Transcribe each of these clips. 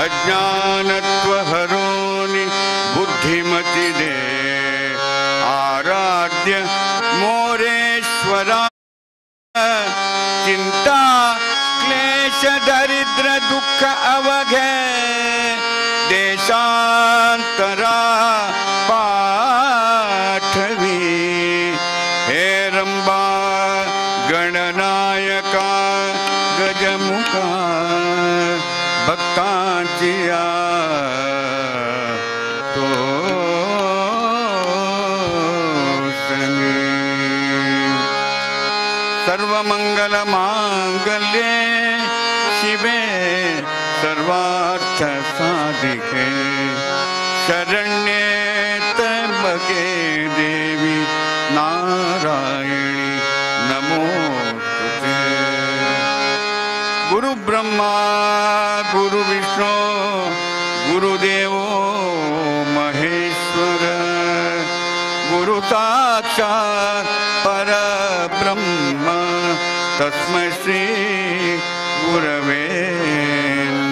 अज्ञानत्वहरोनि बुद्धिमति दे आराध्य मोरेश्वरा चिंता क्लेश दरिद्र दुख अवघे देशांतरा पाठवी हे रंबा गणनायका गजमुखा भक्तांची तो सर्वमंगल मांगल्ये शिवे सर्वार्थ साधिके शरण्ये त्र्यंबके देवी नारायणी नमोस्तुते। गुरु ब्रह्मा गुरु विष्णु गुरुदेवो महेश्वर गुरु साक्षात् परब्रह्म तस्मै श्री गुरवे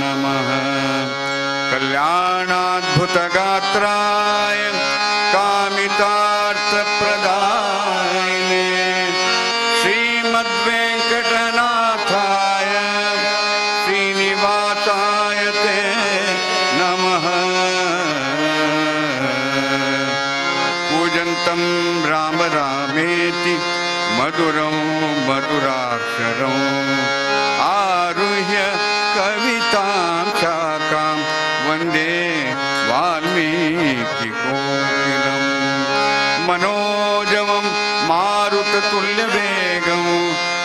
नमः। कल्याणाद्भुतगात्राय कामितार्थप्रदायिने श्रीमद्वेङ्कटनाथाय श्रीनिवासाय ते नमः। पूजन्तं राम रामेति मधुरं मधुराक्षरम् आरुह्य कवितां शाखां वन्दे वाल्मीकिकोकिलं मनोजवं मारुततुल्यवेगं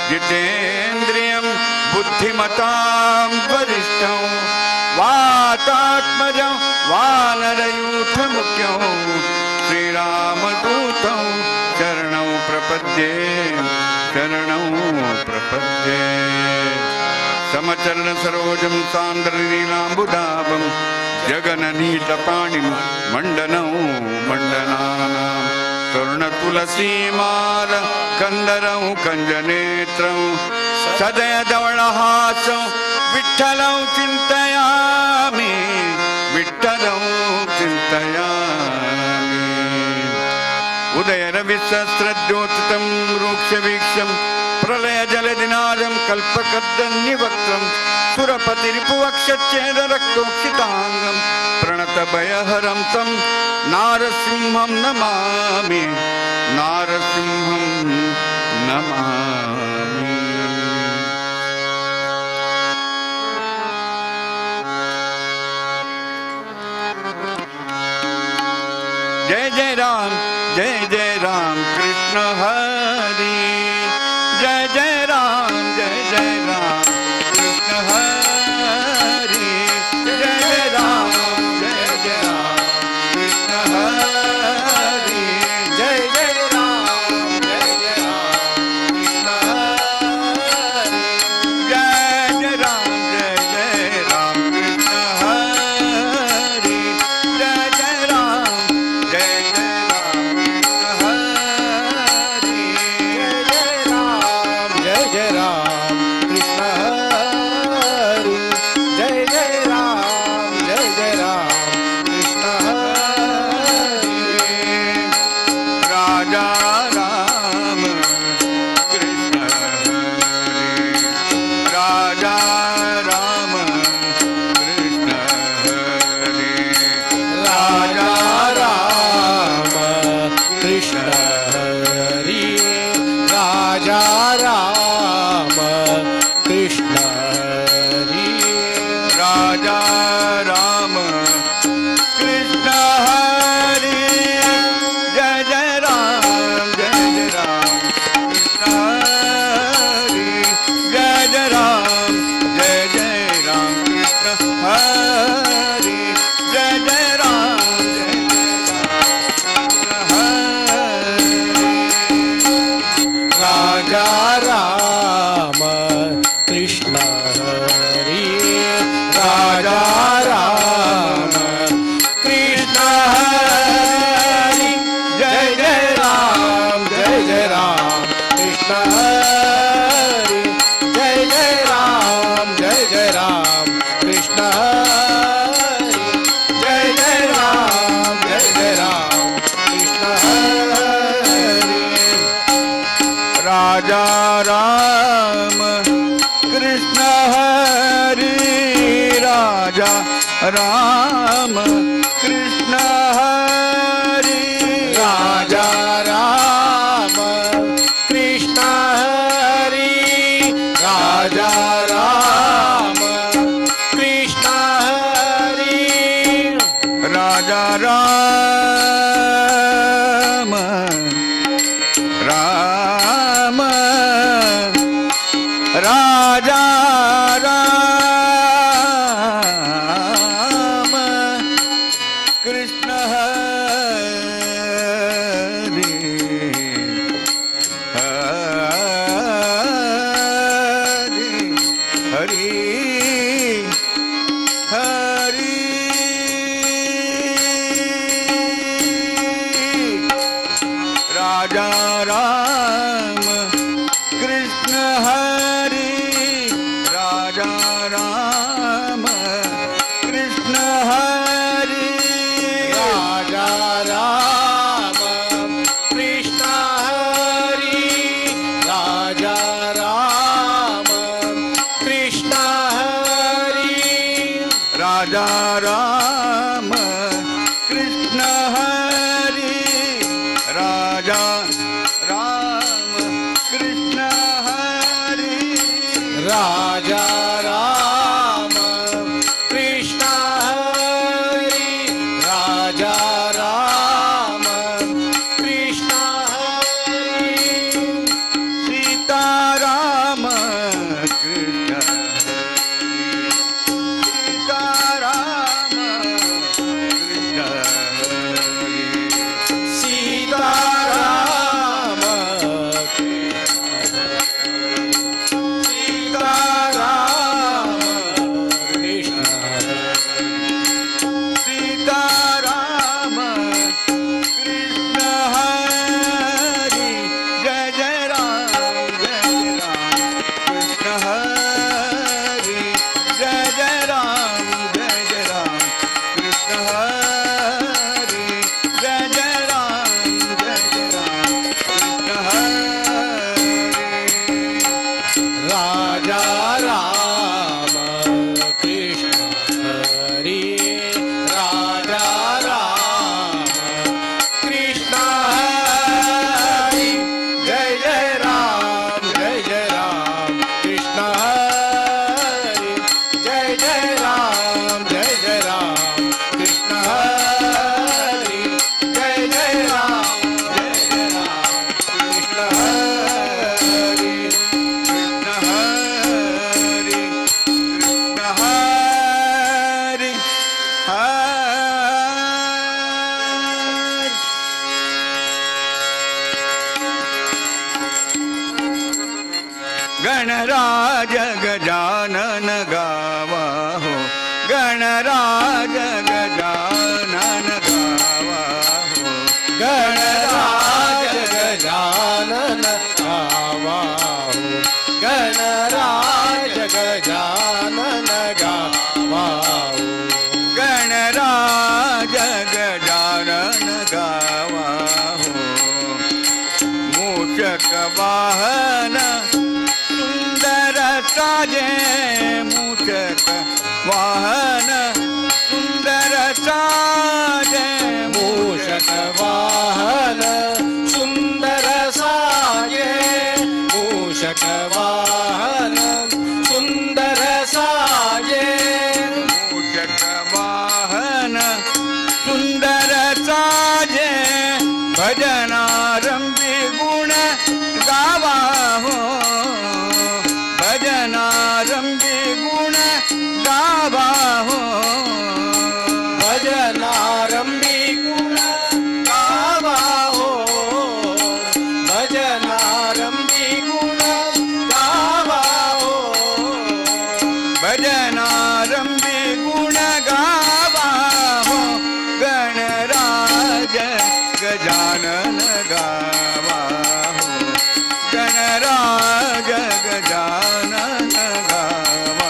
जितेन्द्रियं बुद्धिमतां वरिष्ठं वातात्मजं वानरयूथमुख्यं श्रीरामदूतं शरणं प्रपद्ये समचरण सरोजं सान्द्रनीलाम्बुदाभं जगननीलपाणिं मण्डनं मण्डनानां स्वर्णतुलसीमाल कन्दरं कञ्जनेत्रं सदयधवलहासं विठ्ठलं चिन्तयामि विठ्ठलं चिन्तयामि। उदयरविसहस्रद्योतितं रूक्षवीक्षं प्रलय जलदिनादं कल्पकद्दन्निवक्त्रं सुरपतिरिपुवक्षच्छेदरक्तोक्षिताङ्गं प्रणतभयहरं तं नारसिंहं नमामि नारसिंहं नमामि। जय जय राम कृष्ण हरि जय जय राम कृष्ण हरि जय जय राम कृष्ण हरि जय जय राम कृष्ण हरि जय जय राम कृष्ण हरि जय जय राम कृष्ण हरि राम कृष्ण हरी राजा राम कृष्ण हरी राजा राम कृष्ण हरी राजा राम राम राजा राम कृष्ण हरी हरी हरी राजा राम कृष्ण हरी राजा राम कृष्ण हरी राजा राम कृष्ण हरी राजा राम कृष्ण हरी राजा राम कृष्ण हरी राजा राम कृष्ण हरी राजा राम कृष्ण हरी राजा राम कृष्ण हरी सीताराम कृष्ण सीताराम कृष्ण सीताराम सीताराम कृष्ण सीताराम कृष्ण हरी जय जय राम कृष्ण हरी जय जय राम कृष्ण हरी जय जय राम कृष्ण हरी राजा राम कृष्ण हरी राजा राम कृष्ण हरी जय जय राम कृष्ण हरी जय जय राम कृष्ण हरी जय जय राम कृष्ण हरी कृष्ण हरी कृष्ण हरी हरी गणराज गजानन गावा हो गणराज गजानन गावा हो गणराज गजानन गावा हो गणराज गजानन गावा हो गणराज गजानन गावा हो मूषक वाहन सुंदर साजे मूषक वाहन सुंदर साजे मूषक वाहन सुंदर साजे मूषक वाहन सुंदर साजे मूषक वाहन सुंदर साजे भजनारंभी गुण गावा हो भजनारंभी गुण गावा हो भजनारंभी गुण गावा हो भजनारंभी गुण गावा हो भजनारंभी गुण गावा हो गणराज गजानन गावा हो गणराज गजानन गावा हो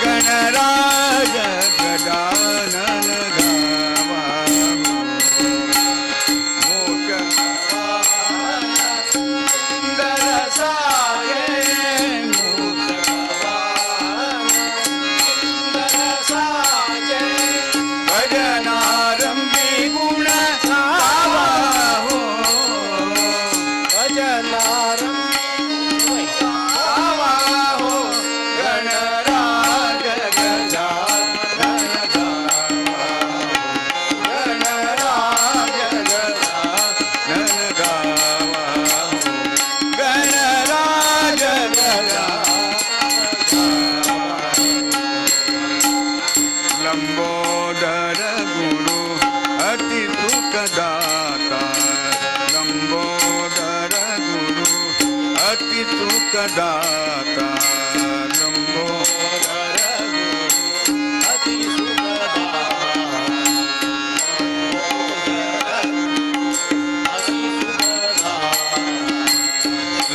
गणराज गजानन गावा हो मोक्ष सुंदर साये मूषक वाहन सुखदाता लंबोदर अति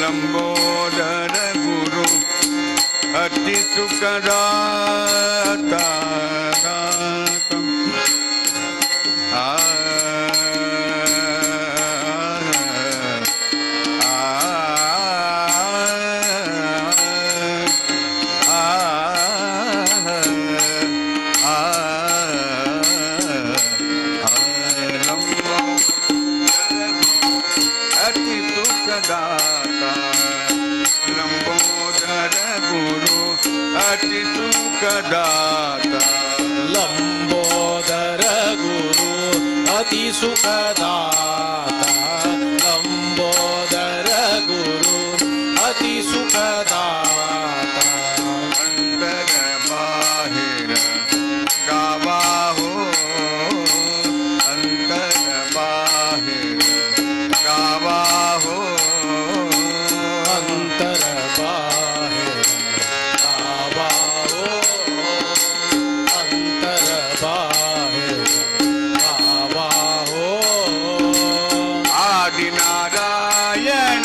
लंबोदर गुरु अति सुखदाता लंबोदर गुरु अति सुखदाता लंबोदर गुरु अति सुखदाता लंबोदर गुरु अति सुखदाता अंतर बाहिर गावा हो अंतर बाहिर गावा हो अंतर बाहिर गावा हो अंतर बाहिर गावा हो आदि नारायण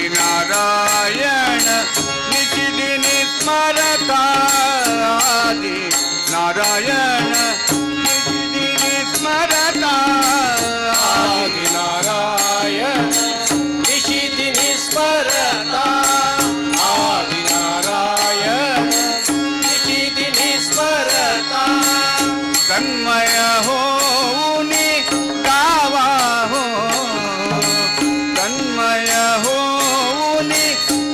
नारायण निशिदिन स्मरता आदि नारायण निशिदिन स्मरता आदि नारायण निशिदिन स्मरता आदि नारायण निशिदिन स्मरता तन्मय हो गावा हो तन्मय हो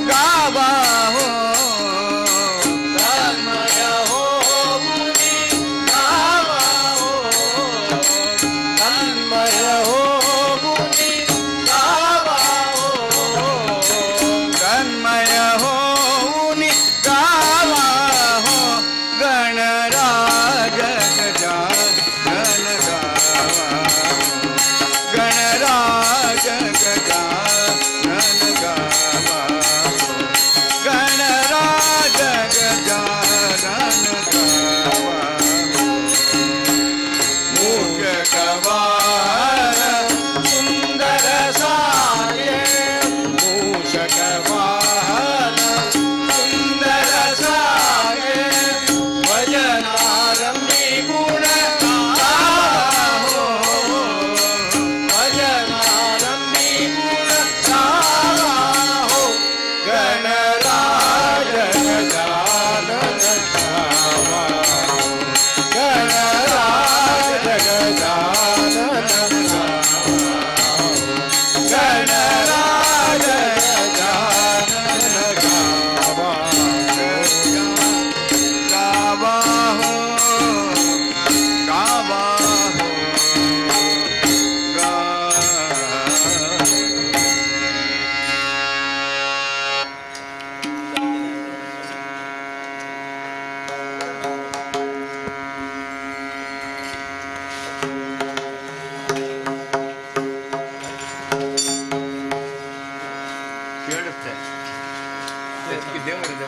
गावा हो तन्मय हो गावा वाहन सुंदर सागे भजनारंभी गुण गाहो भजनारंभी गुण गाहो गणराज गजानन गावा गणराज गजानन गणराज गजानन गावा गावा हो गावा हो गा ಕೇಳುತ್ತೆ ಅದಕ್ಕೆ ದೇವರಿದೆ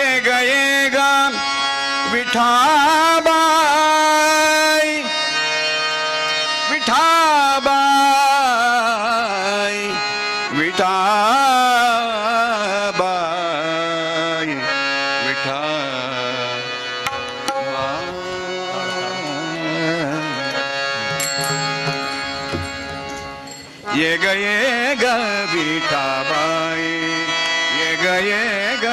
ಏಗ ವಿಠಾಬಾಯಿ ವಿಠಾಬಾಯಿ ವಿಠಾಬಾಯಿ ವಿಠಾ ಏಗ ಏಗ ವಿಠಾಬಾಯಿ ಏಗ ಏಗ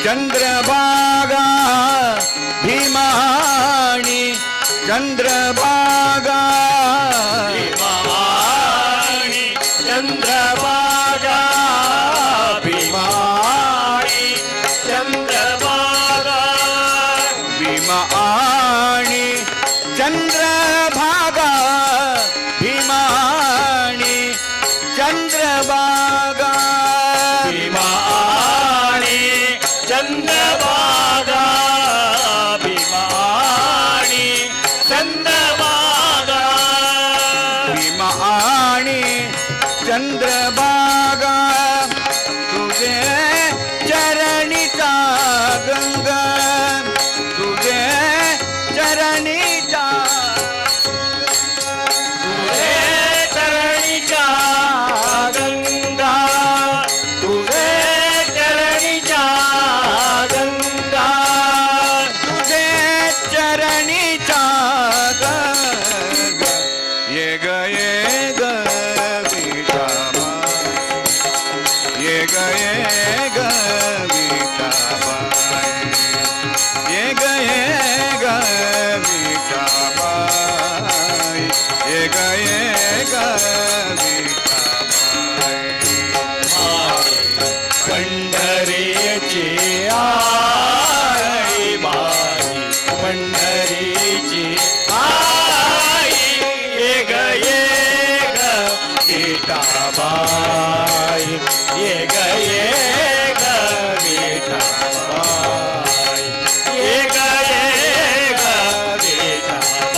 चंद्रभागा भीमाणी चंद्रभागा भीमाणी चंद्रभागा भीमाणी चंद्रभागा भीमाणी चंद्रभागा भीमाणी चंद्रभागा भीमाणी चंद्रभागा भीमाणी चंद्रभागा भीमाणी चंद्रभागा तुझे चरणीचा गंगा तुझे चरणीचा धरणीचा ग ये ग विठाबाई ये ग विठाबाई ये ग विठाबाई ये ग पंढरीची आई बाई पंढरीची आई ये ग विठाबाई ये ग विठाबाई ये ग विठाबाई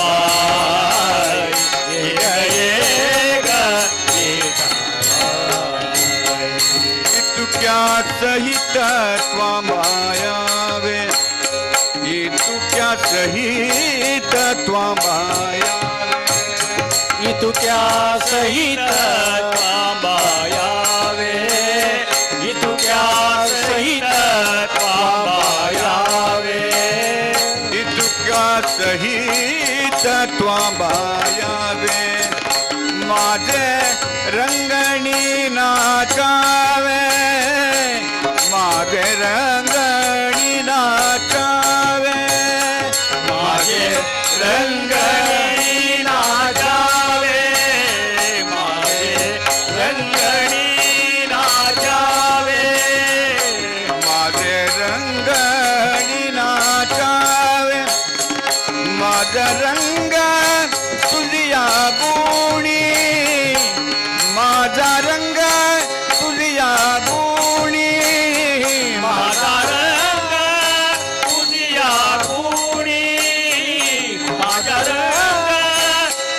ये ग विठाबाई तुक्या सहित त्वा मायावे तुक्या सहित त्वा मायावे तुक्या सहित त्वांबायावे तुक्या सहित त्वांबायावे तुक्या सहित त्वा मायावे माझे रंगणी नाचावे माझे रंगणी नाचावे माझे रंगणी नाचावे माझे रंगणी नाचावे माझे रंगणी नाचावे माझा रंग तुझिया गुणी माझा रंग तुझिया गुणी माझा रंग तुझिया गुणी माझा रंग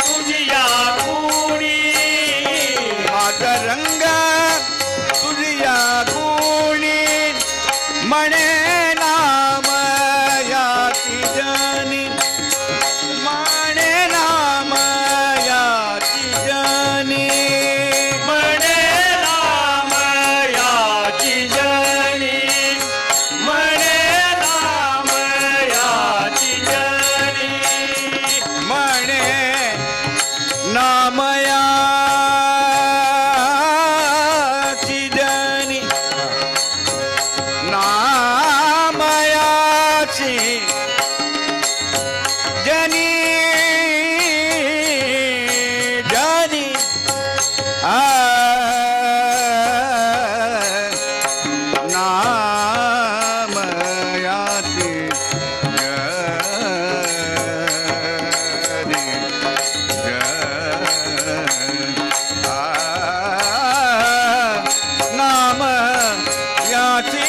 तुझिया गुणी माझा रंग तुझिया गुणी म्हणे नाम याची जनी म्हणे नाम याची जनी म्हणे नाम याची जनी म्हणे नाम याची जनी म्हणे नामयाची जनी नामयाची जनी जनी नामयाची जनी नाम याची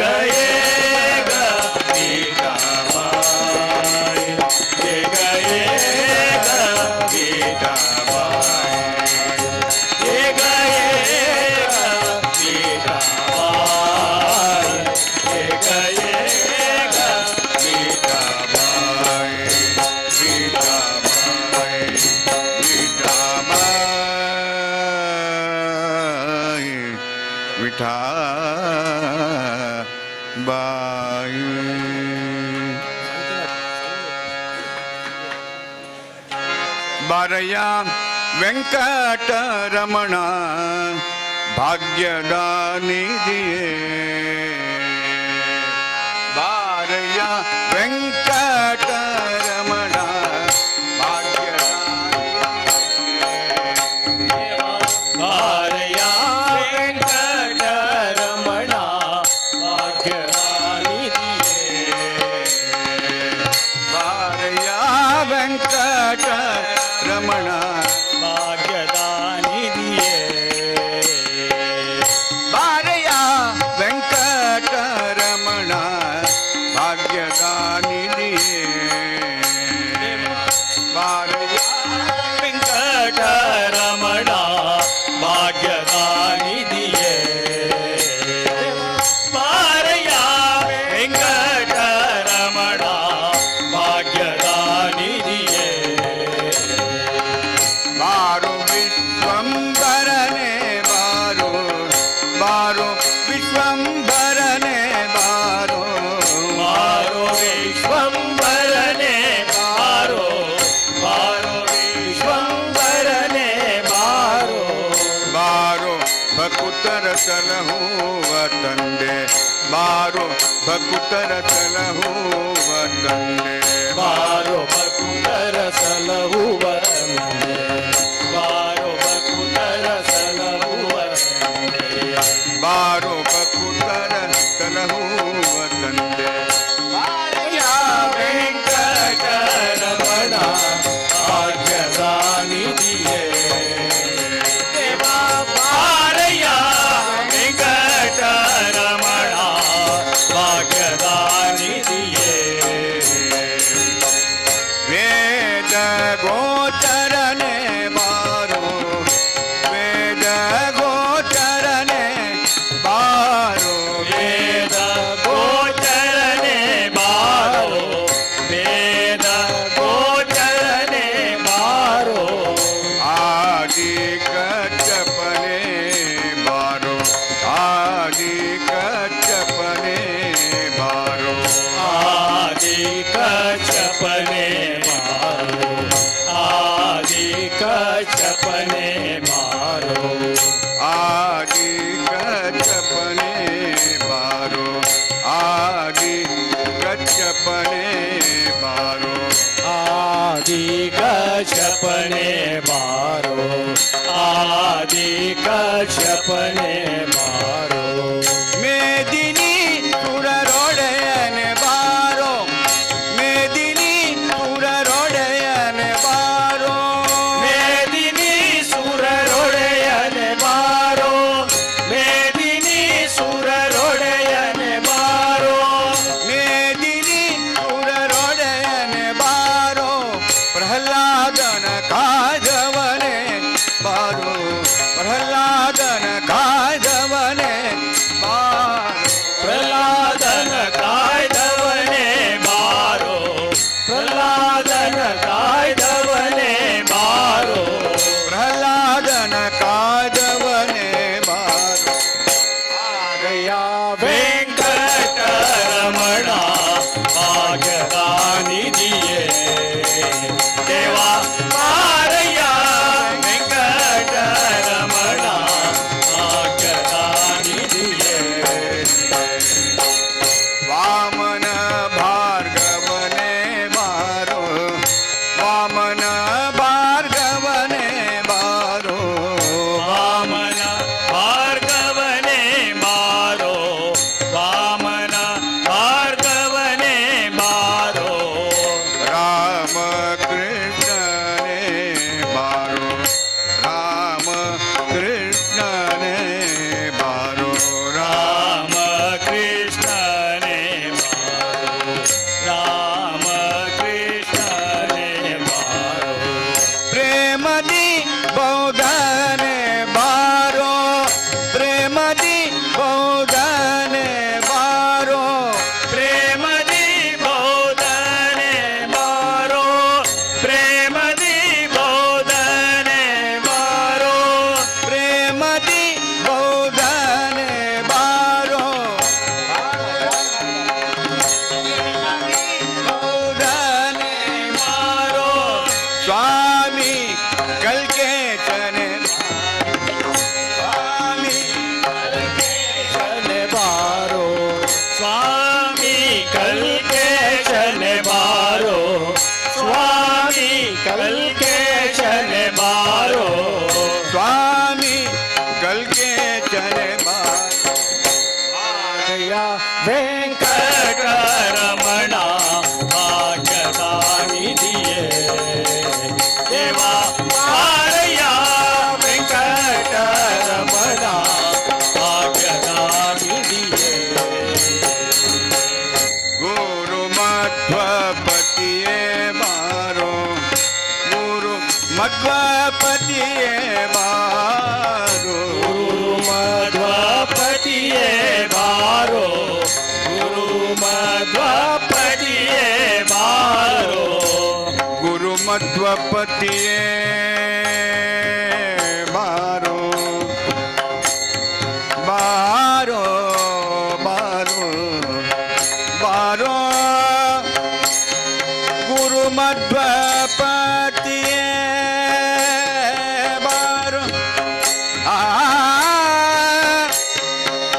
गये ग विठाबाई, हे गये ग विठाबाई, हे गये ग विठाबाई, हे गये ग विठाबाई, विठाबाई, विठाबाई, विठाबाई. बारया ವೆಂಕಟರಮಣ ಭಾಗ್ಯದಾನಿಧಿಯೇ, ಬಾರಯ್ಯ ವೆಂಕಟರಮಣ ಭಾಗ್ಯದಾನಿಧಿಯೇ, ಬಾರಯ್ಯ ವೆಂಕಟರಮಣ ಭಾಗ್ಯದಾನಿಧಿಯೇ, ಬಾರಯ್ಯ ವೆಂಕಟರಮಣ ಭಾಗ್ಯದಾನಿಧಿಯೇ, ಬಾರಯ್ಯ ವೆಂಕಟರಮಣ ಭಾಗ್ಯದಾನಿಧಿಯೇ, ಬಾರಯ್ಯ ವೆಂಕಟರಮಣ ಭಾಗ್ಯದಾನಿಧಿಯೇ, ಬಾರಯ್ಯ ವೆಂಕಟರಮಣ ಭಾಗ್ಯದಾನಿಧಿಯೇ, ಬಾರು ವಿಶ್ವಂಬರನೆ ಬಾರು, ಬಾರು ವಿಶ್ವಂಬರನೆ ಬಾರು, ಬಾರೋ ವಿಶ್ವಂಬರನೆ ಬಾರೋ, ಬಾರೋ ವಿಶ್ವಂಬರನೆ ಬಾರೋ, ಬಾರು ಭಕುತರ ಸಲಹುವ ತಂದೆ, ಬಾರು ಭಕುತರ ಸಲಹುವ ತಂದೆ, ಬಾರೋ ಭಕುತರ ಸಲಹುವ ತಂದೆ, ಬಾರೋ ಭಕುತರ ಸಲಹುವ ತಂದೆ, ಬಾರು ಭಕುತರ ಸಲಹುವ ತಂದೆ, ಬಾರಯ್ಯ ವೆಂಕಟರಮಣ ಭಾಗ್ಯದಾನಿಧಿಯೇ, ದೇವಾ ಬಾರಯ್ಯ ವೆಂಕಟರಮಣ ಭಾಗ್ಯದಾನಿಧಿಯೇ, ವೇದ ಗೋಚರನೆ ಬಾರು, ವೇದ ಗೋಚರನೆ ಬಾರು, ವೇದ ಗೋಚರನೆ ಬಾರೋ, ವೇದ ಗೋಚರನೆ ಬಾರೋ, ಆದಿ ಕಚ್ಚಪನೆ ಬಾರು, ಆದಿ ಕಚ್ಚಪನೆ ಬಾರು, ಆದಿ ಕಚ್ಚಪನೆ ಬಾರೋ, ಆದಿ ಕಚ್ಚಪನೆ ಬಾರೋ, ಆದಿ ಕಚ್ಚಪನೆ ಬಾರು, ಆದಿ ಕಚ್ಚಪನೆ ಬಾರು, ಆದಿ ಕಚ್ಚಪನೆ ಬಾರೋ, ಆದಿ ಕಚ್ಚಪನೆ ಬಾರೋ, ಮೇದಿನಿ ಸುರರೊಡೆಯನೆ ಬಾರೋ, ಮೇದಿನಿ ಸುರರೊಡೆಯನೆ ಬಾರೋ, ಮೇದಿನಿ ಸುರರೊಡೆಯನೆ ಬಾರೋ, ಮೇದಿನಿ ಸುರರೊಡೆಯನೆ ಬಾರೋ, ಮೇದಿನಿ ಸುರರೊಡೆಯನೆ ಬಾರೋ, ಪ್ರಹ್ಲಾದನ ಕಾಜವನೆ ಬಾರೋ, ಪ್ರಹ್ಲಾದನ ಕಾಜವನೆ ಬಾರೋ, ಪ್ರಹ್ಲಾದನ ಕಾಯ್ದವನೇ ಬಾರೋ, ಪ್ರಹ್ಲಾದನ ಕಾಯ್ದವನೇ ಬಾರೋ, ಪ್ರಹ್ಲಾದನ ಕಾಜವನೆ ಬಾರೋ, ಬಾರಯ್ಯ ವೆಂಕಟರಮಣ ಭಾಗ್ಯದಾನಿಧಿಯೇ, ದೇವಾ ಬಾರಯ್ಯ ವೆಂಕಟರಮಣ ಭಾಗ್ಯದಾನಿಧಿಯೇ, ವಾಮನ ಭಾರ್ಗವನೆ ಬಾರೋ, ವಾಮನ ಭಾರ್ಗವನೆ ಬಾರೋ, ವಾಮನ ಭಾರ್ಗವನೇ ಬಾರೋ, ವಾಮನ ಭಾರ್ಗವನೇ ಬಾರೋ, ರಾಮ ಕೃಷ್ಣನೇ ಬಾರೋ, ರಾಮ ಕೃಷ್ಣನೇ ಬಾರೋ, ರಾಮ ಕೃಷ್ಣ बारया वेंकटरमणा भाग्यदानी दिये देवा बारया वेंकटरमणा भाग्यदानी दिये गुरु मध्वपतिये बारो गुरु मध्वपतिये बारो गुरु मध्वपतिये बारो गुरु मध्वपतिये बारो गुरु मध्वपतिये बारो बारो बारो बारो गुरु मध्वपतिये बारो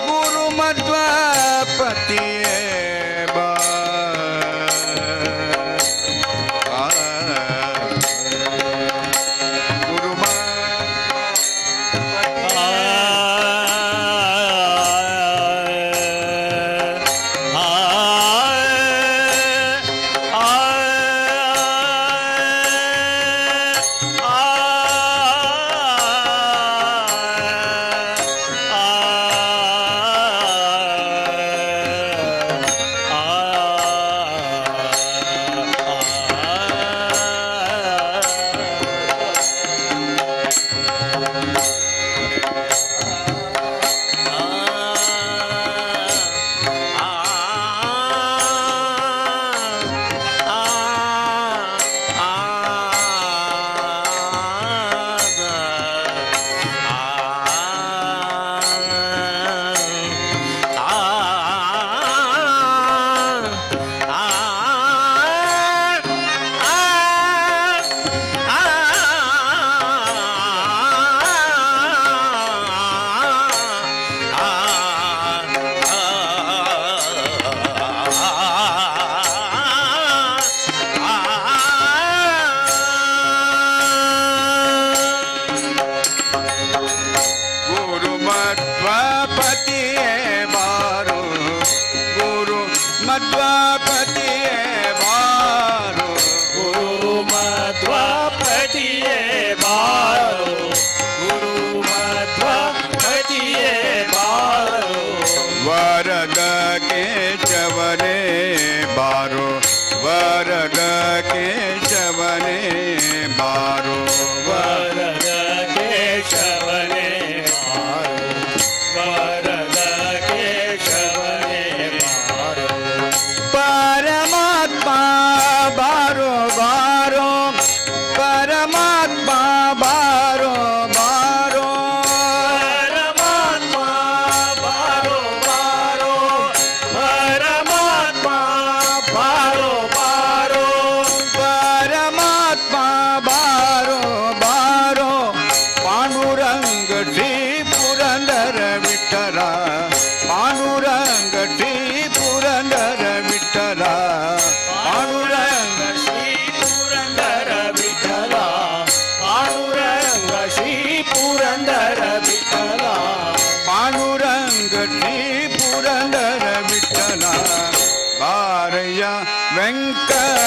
गुरु मध्वपतिये गुरु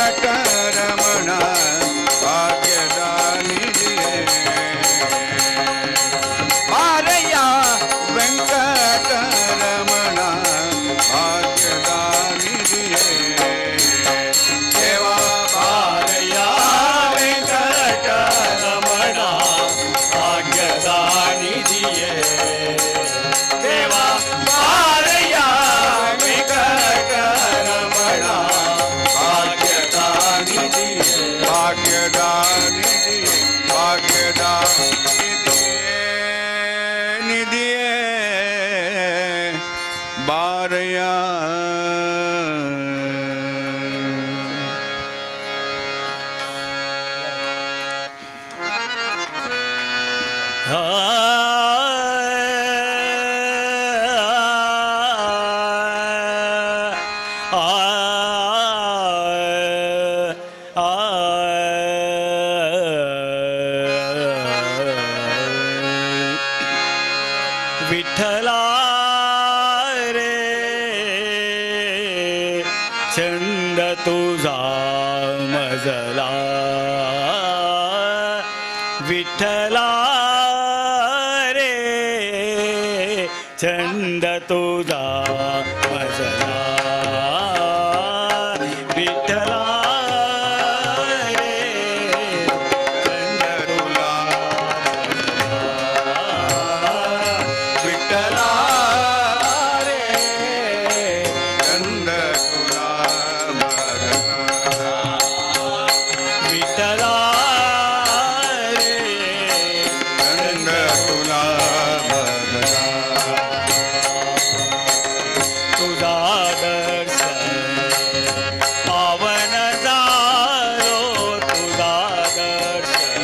वेंकटरमणा भाग्यदानी दिये बारया वेंकटरमणा भाग्यदानी दिये देवा बारया वेंकटरमणा भाग्यदानी दिये देवा बारया वेंकटरमणा भाग्यदानी दिये भाग्यदानी दिये भाग्यदानी दिये बारया विठ्ठला रे छंद तुझा मजला विठ्ठला रे छंद तुझा मजला विठ्ठला रे छंद तुझा विठ्ठला रे छंद तुला मजला विठ्ठला रे छंद तुला मजला तुझा दर्शन पावन झालो तुझा दर्शन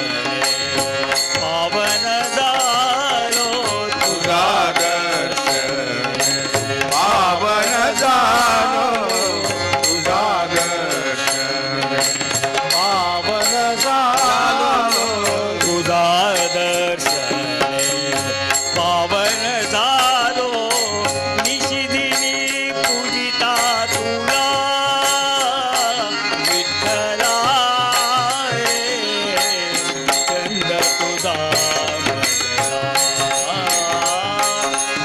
पावन झालो तुझा दर्शन पावन झालो तुझा दर्शन पावन झालो तुझा दर्शन पावन झालो निशिदिनी पूजिता तुला विठ्ठला रे चंद तुझा मजला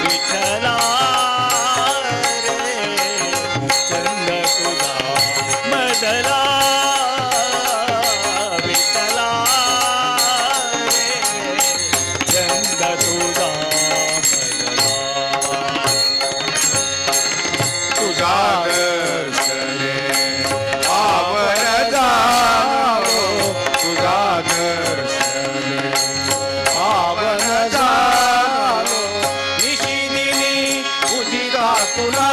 विठ्ठला रे चंद तुझा मजला विठ्ठला रे चंद तुझा मजला तुझा दर्शन पावन झालो तुझा दर्शन पावन झालो निशिदिनी पूजिता तुला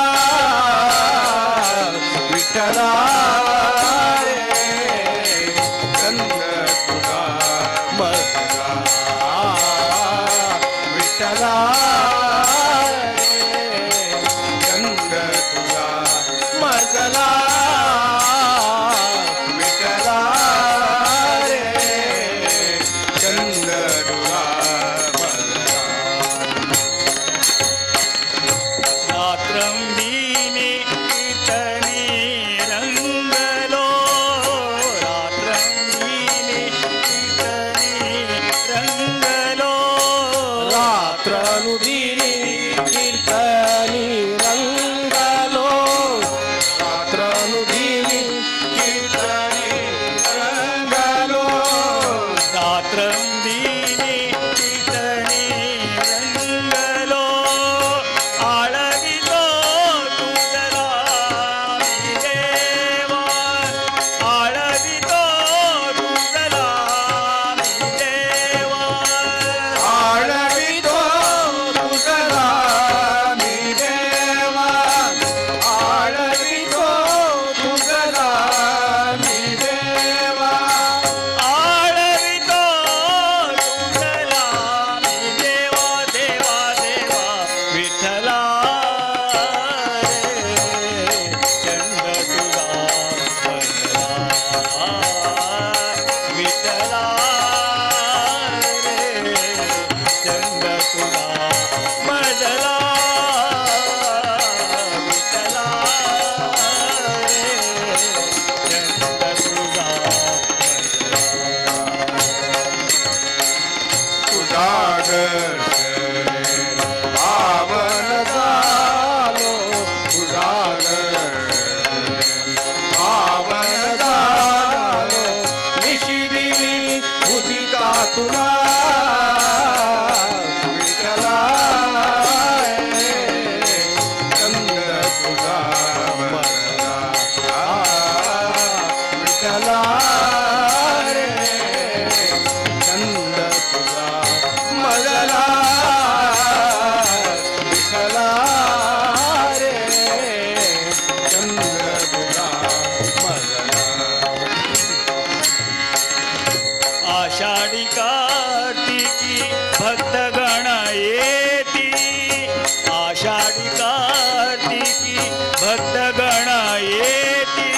विठ्ठला रे चंद तुझा मजला विठ्ठला रे चंद तुझा मजला विठ्ठला रे चंद तुझा मजला रात्रंदिनी कीर्तनी रंगलो रात्रंदिनी कीर्तनी रंगलो रात्रनुदिनी कीर्तनी रंगलो रात्रनुदिनी कीर्तनी रंगलो रात्रंदिनी कीर्तनी रंगलो आळविलो तुझला मी देवा आळविलो तुझला मी देवा आळवितो तुझला मी देवा आळवितो तुझला मी देवा आळवितो तुझला मी देवा देवा देवा विठ्ठला रे चंद तुझा मजला विठ्ठला रे चंद तुझा मजला विठ्ठला रे चंद तुझा तुझा दर्शन पावन झालो तुझा दर्शन पावन झालो निशिदिनी पूजिता तुला विठ्ठला रे चंद तुझा मजला विठ्ठला रे चंद तुझा मजला विठ्ठला रे चंद तुझा मजला आषाढी कार्तिकी भक्तगण येती आषाढी कार्तिकी भक्तगण येती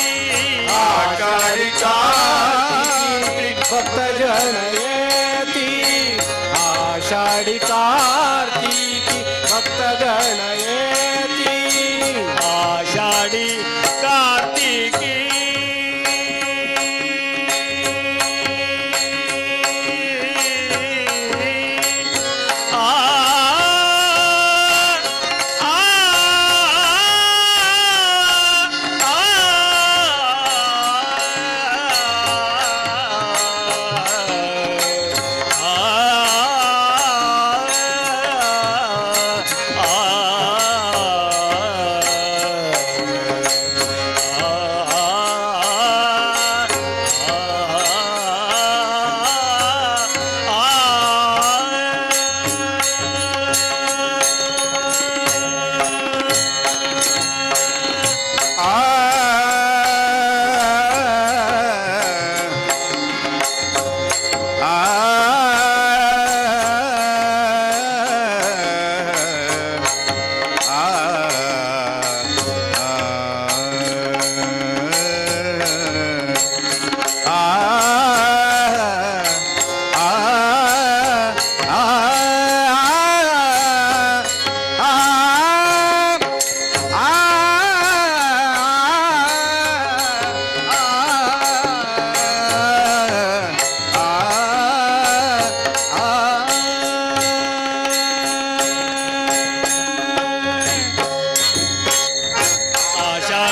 आषाढी कार्तिकी भक्तजन येती आषाढी कार्तिकी भक्तगण येती आषाढी कार्तिकी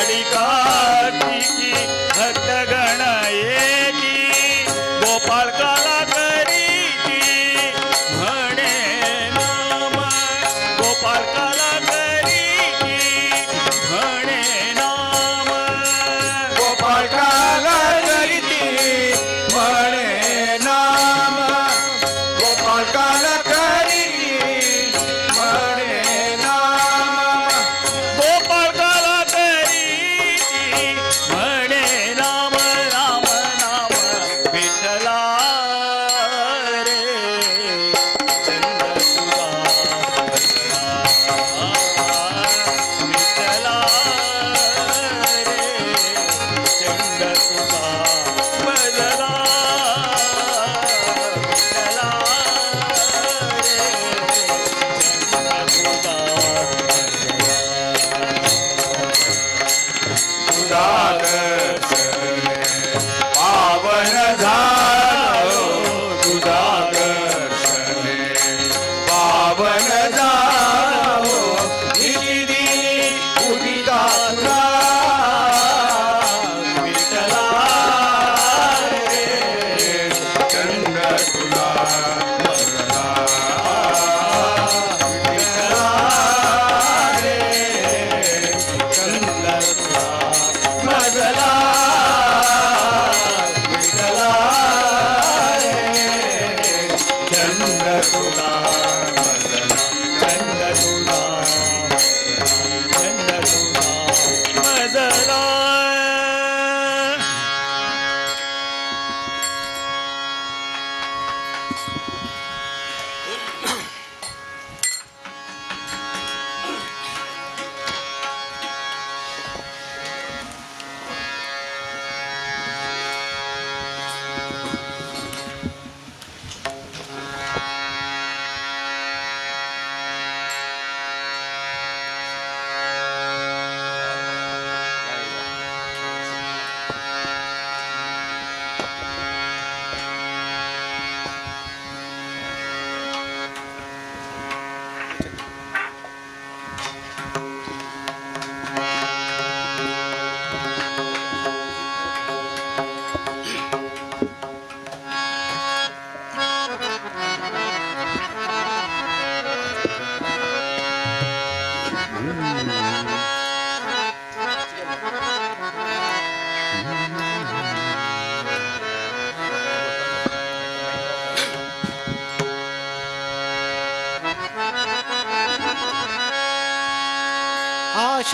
आषाढी कार्तिकी भक्तगण येती गोपाळ काला करीती म्हणे नाम गोपाळ काला करीती म्हणे नाम गोपाळ काला करीती म्हणे नाम गोपाळ काला करीती म्हणे नाम गोपाळ काला करीती म्हणे नाम नाम नाम विठ्ठला रे चंद तुझा विठ्ठला रे चंद तुझा बदला विठ्ठला रे चंद तुझा तुझा दर्शने पावन झालो तुझा दर्शने पावन झालो निधी उदिता तुला विठ्ठला रे चंद तुला मरला विठ्ठला रे चंद तुला मरला विठ्ठला रे चंद तुला मरला चंद तुला चंद तुला मजला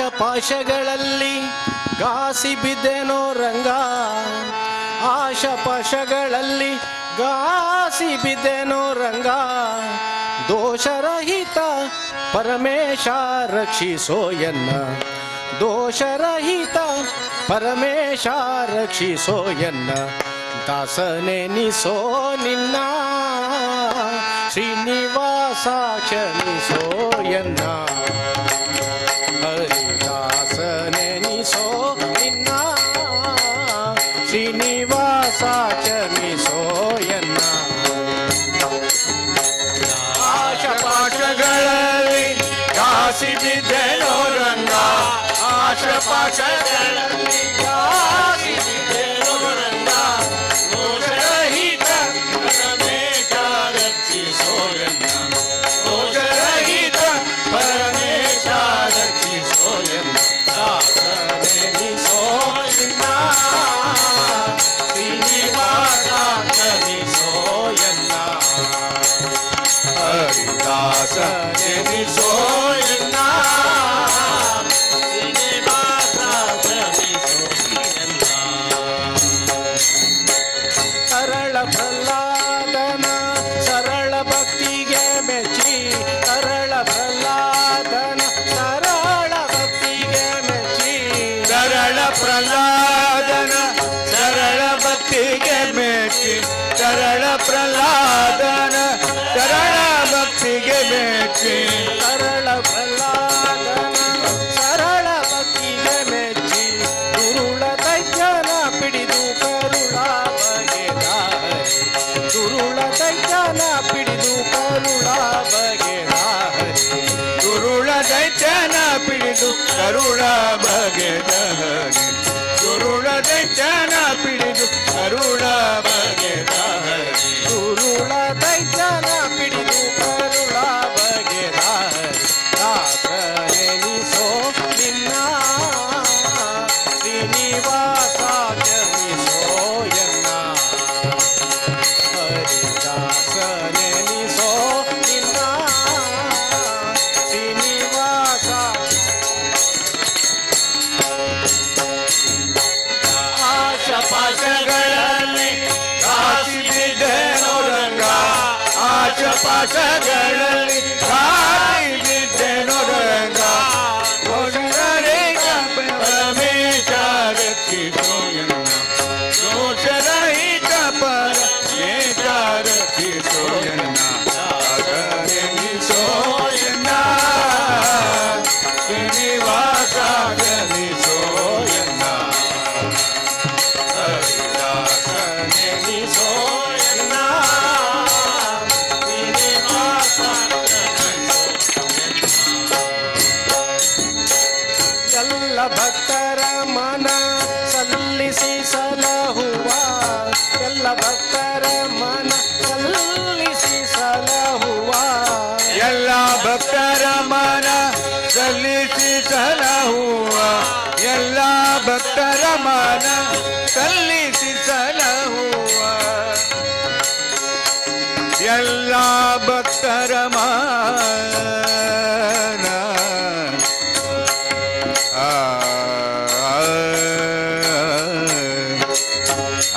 ಆಶಪಾಶಗಳಲ್ಲಿ ಗಾಸಿ ಬಿದ್ದೆನೋ ರಂಗ ಆಶಪಾಶಗಳಲ್ಲಿ ಗಾಸಿ ಬಿದ್ದೆನೋ ರಂಗ ದೋಷರಹಿತ ಪರಮೇಶ ರಕ್ಷಿಸೋ ಎನ್ನ ದೋಷರಹಿತ ಪರಮೇಶ ರಕ್ಷಿಸೋ ಎನ್ನ ದಾಸನೆನಿಸೋ ನಿನ್ನ ಶ್ರೀನಿವಾಸ ಕ್ಷಮಿಸೋ ಎನ್ನ ಹರಿದಾಸನೆನಿಸೋ ನಿನ್ನ ಶ್ರೀನಿವಾಸ ಕ್ಷಮಿಸೋ ಎನ್ನ ಆಶಪಾಶಗಳಲ್ಲಿ ಕಾಸಿ ಬಿದ್ದೆನೋ ರಂಗ ಆಶಪಾಶಗಳಲ್ಲಿ ಕಾಸಿ ಬಿದ್ದೆನೋ ರಂಗ ದೋಷರಹಿತ ಪರಮೇಶ ರಕ್ಷಿಸೋ ಎನ್ನ ದೋಷರಹಿತ ಪರಮೇಶ ರಕ್ಷಿಸೋ ಎನ್ನ ದಾಸನೆನಿಸೋ ನಿನ್ನ ಶ್ರೀನಿವಾಸ ಕ್ಷಮಿಸೋ ಎನ್ನ ಹರಿದಾಸನೆನಿಸೋ ಎನ್ನ ಶ್ರೀನಿವಾಸ ಕ್ಷಮಿಸೋ ಎನ್ನ ಸರಳ ಪ್ರಹ್ಲಾದನ ಸರಳ ಭಕ್ತಿಗೆ ಮೆಚ್ಚಿ ಸರಳ ಪ್ರಹ್ಲಾದನ ಸರಳ ಭಕ್ತಿಗೆ ಮೆಚ್ಚಿ ಸರಳ ಪ್ರಹ್ಲಾದನ ಸರಳ ಭಕ್ತಿಗೆ ಮೆಚ್ಚಿ ಸರಳ ಪ್ರಹ್ಲಾದನ ಸರಳ ಭಕ್ತಿಗೆ ಮೆಚ್ಚಿ ಸರಳ ಪ್ರಹ್ಲಾದನ ಸರಳ ಭಕ್ತಿಗೆ ಮೆಚ್ಚಿ ದುರುಳ ದೈತ್ಯನ ಪಿಡಿದು ಕರುಳ ಬಗೆದ ದುರುಳ ದೈತ್ಯನ ಪಿಡಿದು ಕರುಳ ಬಗೆದ ದುರುಳ ದೈತ್ಯನ ಪಿಡಿದು ಕರುಳ ಬಗೆದ ದೈತ್ಯನ ಪಿಡಿದು ಕರುಳ ಬಗೆದ ಹರಿ ದುರುಳ ದೈತ್ಯನ ಪಿಡಿದು ಕರುಳ ಬಗೆದ ದಾಸನೆನಿಸೋ ನಿನ್ನ ಶ್ರೀನಿವಾಸ ಕ್ಷಮಿಸೋ ಎನ್ನ ಹರಿದಾಸನೆನಿಸೋ ನಿನ್ನ ಶ್ರೀನಿವಾಸ ಆಶಪಾಶಗಳಲ್ಲಿ ಕಾಸಿದ್ದೇನೋ ರಂಗ ಆಶಪಾಶಗಳಲ್ಲಿ ಕಾಸಿದ್ದೇನೋ ರಂಗ ದೋಷರಹಿತ ಪರಮೇಶ ರಕ್ಷಿಸೋ ಎನ್ನ ದೋಷರಹಿತ ಪರಮೇಶ ರಕ್ಷಿಸೋ ಎನ್ನ ದಾಸನೆನಿಸೋ ಎನ್ನ ಶ್ರೀನಿವಾಸ ಕ್ಷಮಿಸೋ ಎನ್ನ ಹರಿದಾಸನೆನಿಸೋ ಎನ್ನ ಶ್ರೀನಿವಾಸ ಎಲ್ಲ ಭಕ್ತರ ಮನ ಸಲ್ಲಿಸಿ ಸಲಹುವ ಎಲ್ಲ ಭಕ್ತರ ಮನ ಸಲ್ಲಿಸಿ ಸಲಹುವ ಎಲ್ಲ ಭಕ್ತರ ಮನ ಸಲ್ಲಿಸಿ ಸಲಹುವ ಎಲ್ಲ ಭಕ್ತರ ಮನ ಸಲ್ಲಿಸಿ ಸಲಹುವ ಎಲ್ಲ ಭಕ್ತರ ಮನ ಆ ಆ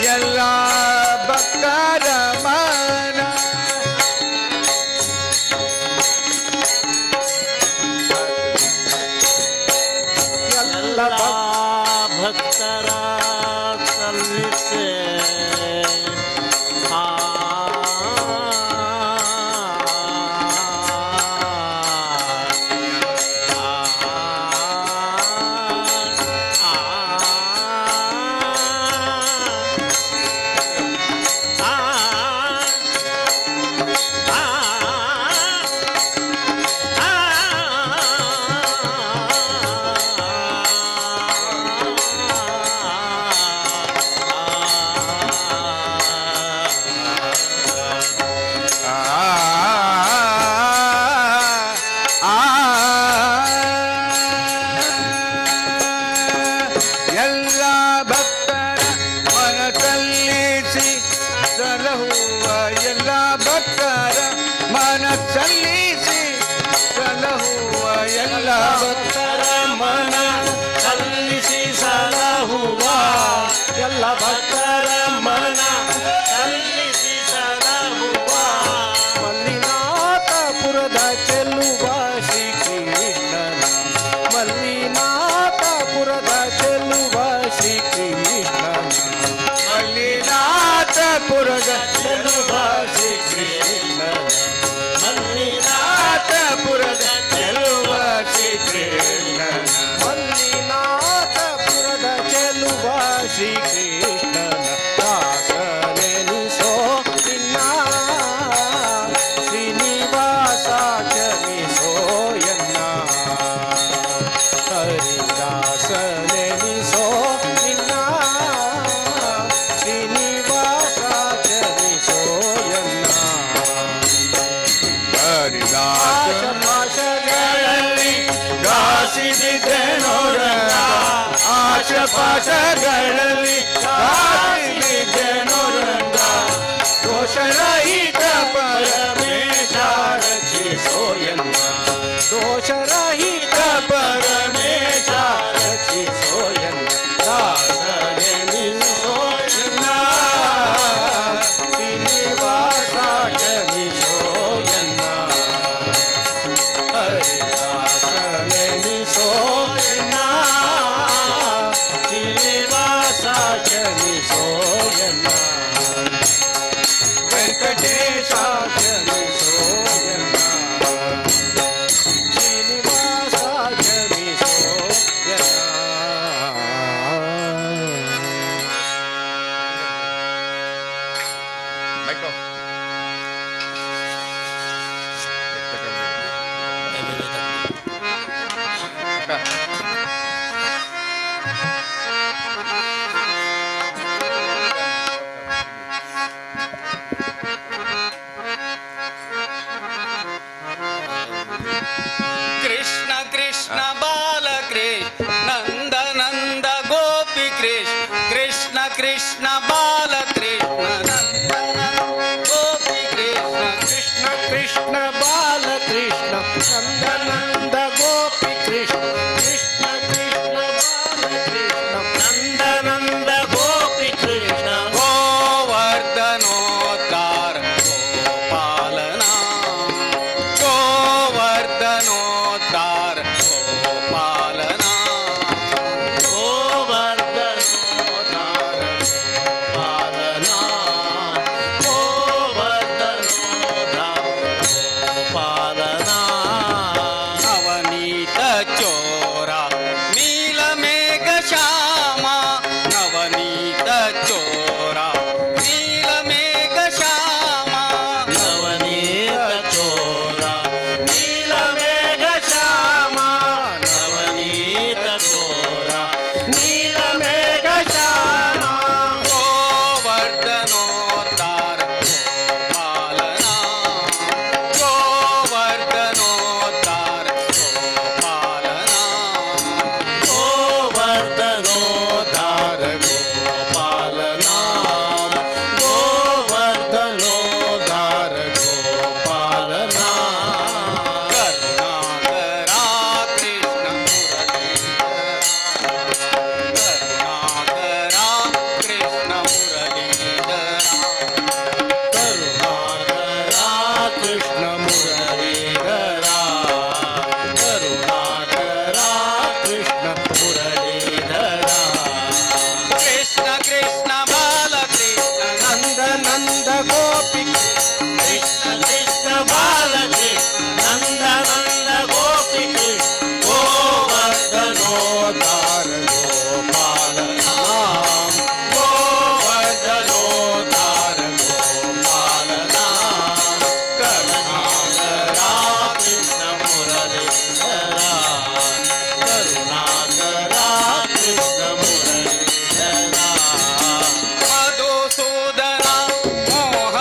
ಎಲ್ಲ ಭಕ್ತರ ಮನ ಎಲ್ಲ ಭಕ್ತರ ಸಲ್ಲಿಸೆ ಎಲ್ಲ ಭಕ್ತರ ಮನ ಸಲ್ಲಿಸಿ ಸಲಹುವ ಎಲ್ಲ ಭಕ್ತರ ಮನ ಸಲ್ಲಿಸಿ ಸಲಹುವ ಎಲ್ಲ ಭಕ್ತರ ಮನ ಸಲ್ಲಿಸಿ ಸಲಹುವ ಎಲ್ಲ ಭಕ್ತರ ಮನ ಸಲ್ಲಿಸಿ ಸಲಹುವ ಮಲ್ಲಿನಾಥಪುರದ ಚೆಲ್ಲುವ ಶ್ರೀಕೃಷ್ಣನ ಮಲ್ಲಿನಾಥಪುರದ ಚೆಲ್ಲುವ ಶ್ರೀಕೃಷ್ಣನ ಮಲ್ಲಿನಾಥಪುರದ ಚೆಲ್ಲುವ ಶ್ರೀಕೃಷ್ಣನ ಮಲ್ಲಿನಾಥಪುರದ ಚೆಲುವ ಶ್ರೀಕೃಷ್ಣನ ಮಲ್ಲಿನಾಥಪುರದ ಚೆಲುವ ಶ್ರೀಕೃಷ್ಣನ ದಾಸನೆನಿಸೋ ನಿನ್ನ ಶ್ರೀನಿವಾಸ ಕ್ಷಮಿಸೋ ಎನ್ನ ಹರಿದಾಸನೆನಿಸೋ ನಿನ್ನ ಶ್ರೀನಿವಾಸ ಕ್ಷಮಿಸೋ ಎನ್ನ ಹರಿದಾಸ ಪಾಶಗಳಲ್ಲಿ ಗಾಸಿದ್ದೇನೋ ರಂಗ ಆಶಪಾಶಗಳಲ್ಲಿ ಗಾಸಿದ್ದೇನೋ ರಂಗ ದೋಷರಹಿತ ಪರಮೇಶ ರಕ್ಷಿಸೋ ಎನ್ನ ದೋಷರಹಿತ ಪರಮೇಶ ರಕ್ಷಿಸೋ ಎನ್ನ ದಾಸನೆನಿಸೋ ಎನ್ನ ಶ್ರೀನಿವಾಸ ಕ್ಷಮಿಸೋ कृष्ण कृष्ण बाल कृष्ण नंद नंद गोपी कृष्ण कृष्ण कृष्ण बाल कृष्ण नंद नंद गोपी कृष्ण कृष्ण कृष्ण बाल कृष्ण नंद नंद गोपी कृष्ण कृष्ण कृष्ण बाल कृष्ण नंद नंद गोपी कृष्ण गोवर्धनोद्धार गोपालना गोवर्धनोद्धार गोपालना गोवर्धनोद्धार गोपालना गोवर्धनोद्धार गोपालना नवनीत चोरा नीलमेघ श्यामा नवनीत चोरा नीलमेघ श्यामा नवनीत चोरा नीलमेघ श्यामा नवनीत चोरा नीलमेघ श्यामा गोवर्धनोद्धार गोपालना गोवर्धनोद्धार गोपालना गोवर्धनोद्धार गोपालना गोवर्धनोद्धार गोपालना करुणाकरा कृष्ण करुणाकरा कृष्ण करुणाकरा कृष्ण मुरलीधरा करुणाकरा कृष्ण मुरलीधरा कृष्ण कृष्ण बाल कृष्ण नंद नंद गोपी कृष्ण कृष्ण बाल कृष्ण नंद नंद गोपी कृष्ण गोवर्धनोद्धार गोपालना गोवर्धनोद्धार गोपालना करुणाकरा कृष्ण मुरलीधरा करुणाकरा कृष्ण मुरलीधरा मधुसूदना मोह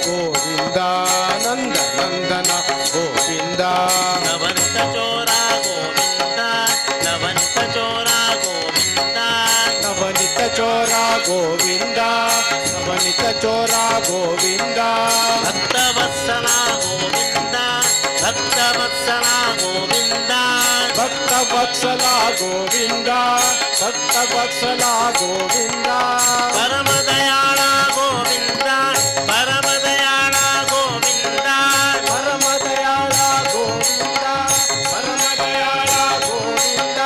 ಗೋವಿಂದ ನಂದ ನಂದನ ಗೋವಿಂದ ನವನಿತ ಚೋರ ಗೋವಿಂದ ನವನಿತ ಚೋರ ಗೋವಿಂದ ನವನಿತ ಚೋರ ಗೋವಿಂದ ನವನಿತ ಚೋರ ಗೋವಿಂದ ಭಕ್ತವತ್ಸಲ ಗೋವಿಂದ ಭಕ್ತವತ್ಸಲ ಗೋವಿಂದ ಭಕ್ತವತ್ಸಲ ಗೋವಿಂದ ಭಕ್ತವತ್ಸಲ ಗೋವಿಂದ ಪರಮದಯಾಳ ಗೋವಿಂದ ಪರಮದಯಾಳ ಗೋವಿಂದ ಪರಮದಯಾಳ ಗೋವಿಂದ ಪರಮದಯಾಳ ಗೋವಿಂದ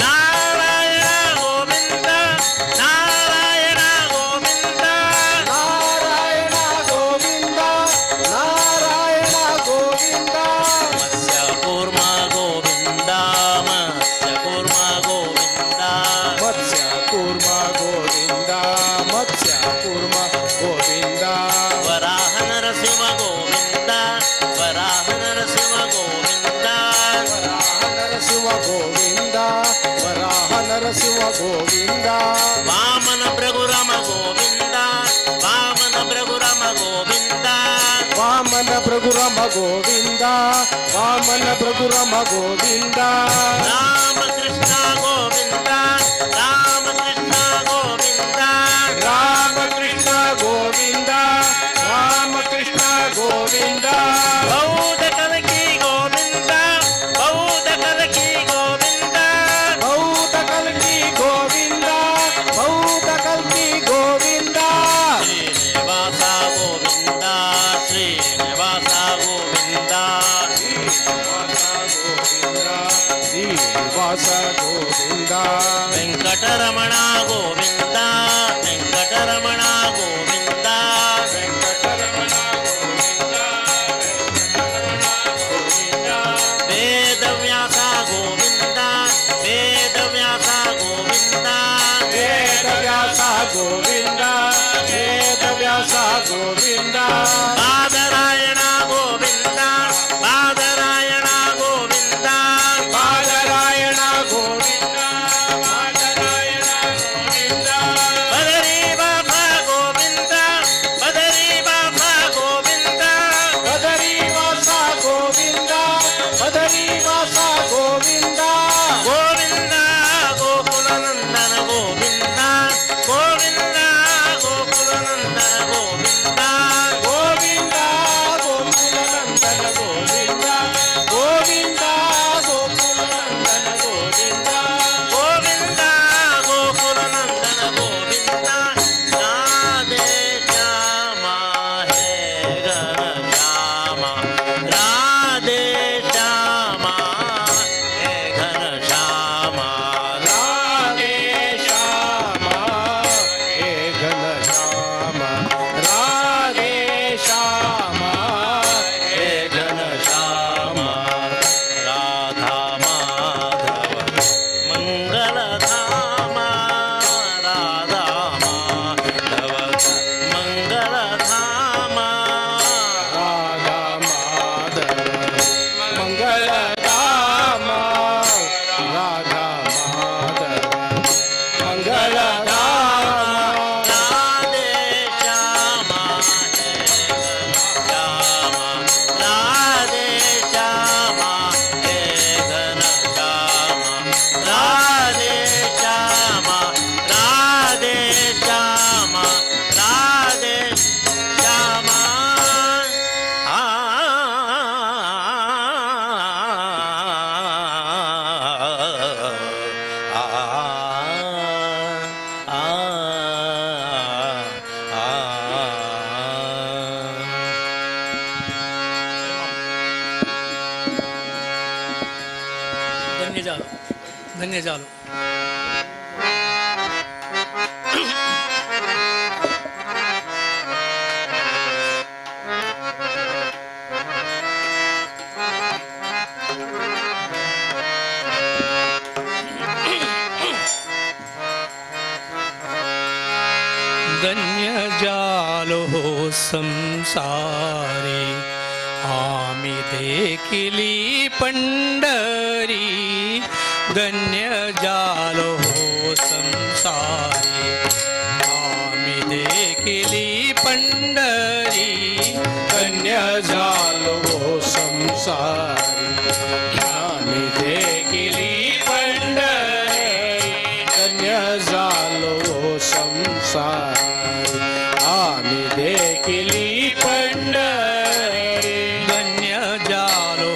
ನಾರಾಯಣ ಗೋವಿಂದ ನಾರಾಯಣ ಗೋವಿಂದ ನಾರಾಯಣ ಗೋವಿಂದ ನಾರಾಯಣ ಗೋವಿಂದ ಮತ್ಸ್ಯ ಕೂರ್ಮ ಗೋವಿಂದ ಮತ್ಸ್ಯ ಕೂರ್ಮ ಗೋವಿಂದ ಮತ್ಸ್ಯ ಕೂರ್ಮ ಗೋವಿಂದ ಮತ್ಸ್ಯ ಕೂರ್ಮ ಗೋವಿಂದ ವರಾಹ ನರಸಿಂಹ ಗೋವಿಂದ ವರಾಹ ನರಸಿಂಹ ಗೋವಿಂದ ವರಾಹ ನರಸಿಂಹ ಗೋವಿಂದ ವರಾಹ ನರಸಿಂಹ ಗೋವಿಂದ ವಾಮನ ಭೃಗುರಮ ಗೋವಿಂದ ವಾಮನ ಭೃಗುರಮ ಗೋವಿಂದ ವಾಮನ ಭೃಗುರಮ ಗೋವಿಂದ ವಾಮನ ಭೃಗುರಮ ಗೋವಿಂದ ರಾಮಕೃಷ್ಣ ಗೋವಿಂದ ರಾಮಕೃಷ್ಣ ಗೋವಿಂದ ರಾಮಕೃಷ್ಣ ಗೋವಿಂದ ರಾಮಕೃಷ್ಣ ಗೋವಿಂದ ಬೌದ್ಧ ಕಲಕಿ ಗೋವಿಂದ ಬೌದ್ಧ ಕಲಕಿ ಗೋವಿಂದ ಬೌದ್ಧ ಕಲ್ಕಿ ಗೋವಿಂದ ಬೌದ್ಧ ಕಲ್ಕಿ ಗೋವಿಂದ ಶ್ರೀನಿವಾಸ ಗೋವಿಂದ ಶ್ರೀನಿವಾಸ ಗೋವಿಂದ ಶ್ರೀನಿವಾಸ ಗೋವಿಂದ ವೆಂಕಟರಮಣ ಗೋವಿಂದ ವೆಂಕಟರಮಣ ಗೋವಿಂದ ವೆಂಕಟರಮಣ ಗೋವಿಂದ ವೇದವ್ಯಾಸ ಗೋವಿಂದ ವೇದವ್ಯಾಸ ಗೋವಿಂದ ವೇದವ್ಯಾಸ ಗೋವಿಂದ ವೇದವ್ಯಾಸ ಗೋವಿಂದ ಬಾದರಾಯಣ ಗೋವಿಂದ ಬಾದರಾಯಣ ಗೋವಿಂದ ಬಾದರಾಯಣ ಗೋವಿಂದ ಬಾದರಾಯಣ ಗೋವಿಂದ ಬದರಿ ಬಾಬಾ ಗೋವಿಂದ ಬದರಿ ಬಾಬಾ ಗೋವಿಂದ ಬದರಿ ವಾಸ ಗೋವಿಂದ ಬದರಿ ವಾಸ ಗೋವಿಂದ ಗೋವಿಂದ ಗೋಕುಲನಂದನ ಗೋವಿಂದ ಗೋವಿಂದ ಗೋಕುಲನಂದನ ಗೋವಿಂದ ಗೋವಿಂದ ಗೋಕುಲನಂದನ ಗೋವಿಂದ ಗೋವಿಂದ ಗೋಕುಲನಂದನ ಗೋವಿಂದ ಗೋವಿಂದ ಗೋಕುಲನಂದನ ಗೋವಿಂದ ರಾಧೆ ಶ್ಯಾಮ ಹೇ ಘನ ಶ್ಯಾಮ ರಾಧೆ ಶ್ಯಾಮ ಹೇ ಘನ ಶ್ಯಾಮ ರಾಧೆ ಶ್ಯಾಮ ಹೇ ಘನ ಶ್ಯಾಮ ರಾಧೆ ಶ್ಯಾಮ ಹೇ ಘನ ಶ್ಯಾಮ ರಾಧಾ ಮಾಧವ ಮಂಗಲಧಾಮ ರಾಧಾ ಮಾಧವ ಮಂಗಲಧಾಮ ರಾಧಾ ಮಾಧವ ಮಂಗಳಧಾಮ ರಾಧಾ ಮಾಧವ ಮಂಗಳಧಾಮ ರಾಧೆ ಶ್ಯಾಮ ಹೇ ಘನ ಶ್ಯಾಮ ರಾಧೆ ಶ್ಯಾಮ ಹೇ ಘನ ಶ್ಯಾಮ ರಾಧೆ ಶ್ಯಾಮ ರಾಧೆ ಶ್ಯಾಮ ರಾಧೆ ಶ್ಯಾಮ ಆ ధన్యజాలు ధన్యజాలు ಧನ್ಯಜಾಲು ಸಂಸಾರಿ आम्ही देखिली पंढरी धन्य जालो हो संसारी आम्ही देखिली पंढरी धन्य झालो संसारी आम्ही देखिली पंढरी धन्य झालो संसारी आम्ही देखिली पंढरी धन्य झालो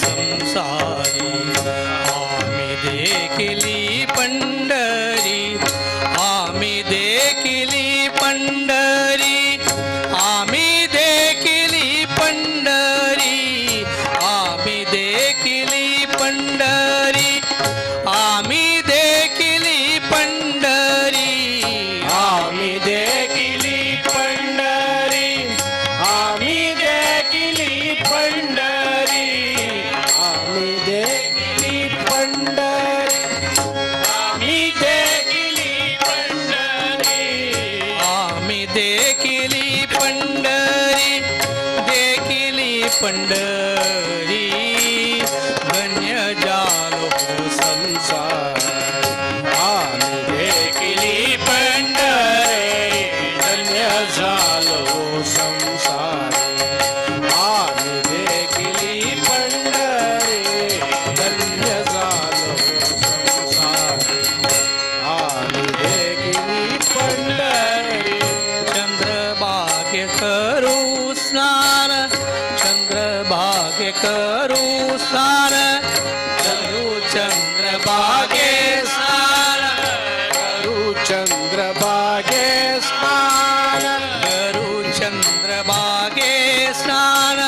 संसारी आम्ही देखिली पंढरी आम्ही देखिली पंढरी आम्ही देखिली पंढरी आम्ही देखिली पंढरी आम्ही देखिली पंढरी आम्ही देखिली पंढरी आम्ही देखिली पंढरी आम्ही देखिली पंढरी आम्ही देखिली पंढरी आम्ही देखिली पंढरी देखिली पंढरी धन्य झालो संसार आम्ही देखिली पंढरी धन्य झालो संसार आम्ही देखिली पंढरी धन्य झालो संसार आम्ही देखिली पंढरी चंद्रभागे करू स्नान चंद्रभागे करू स्नान करू चंद्रभागे स्नान करू चंद्रभागे स्नान करू चंद्रभागे स्नान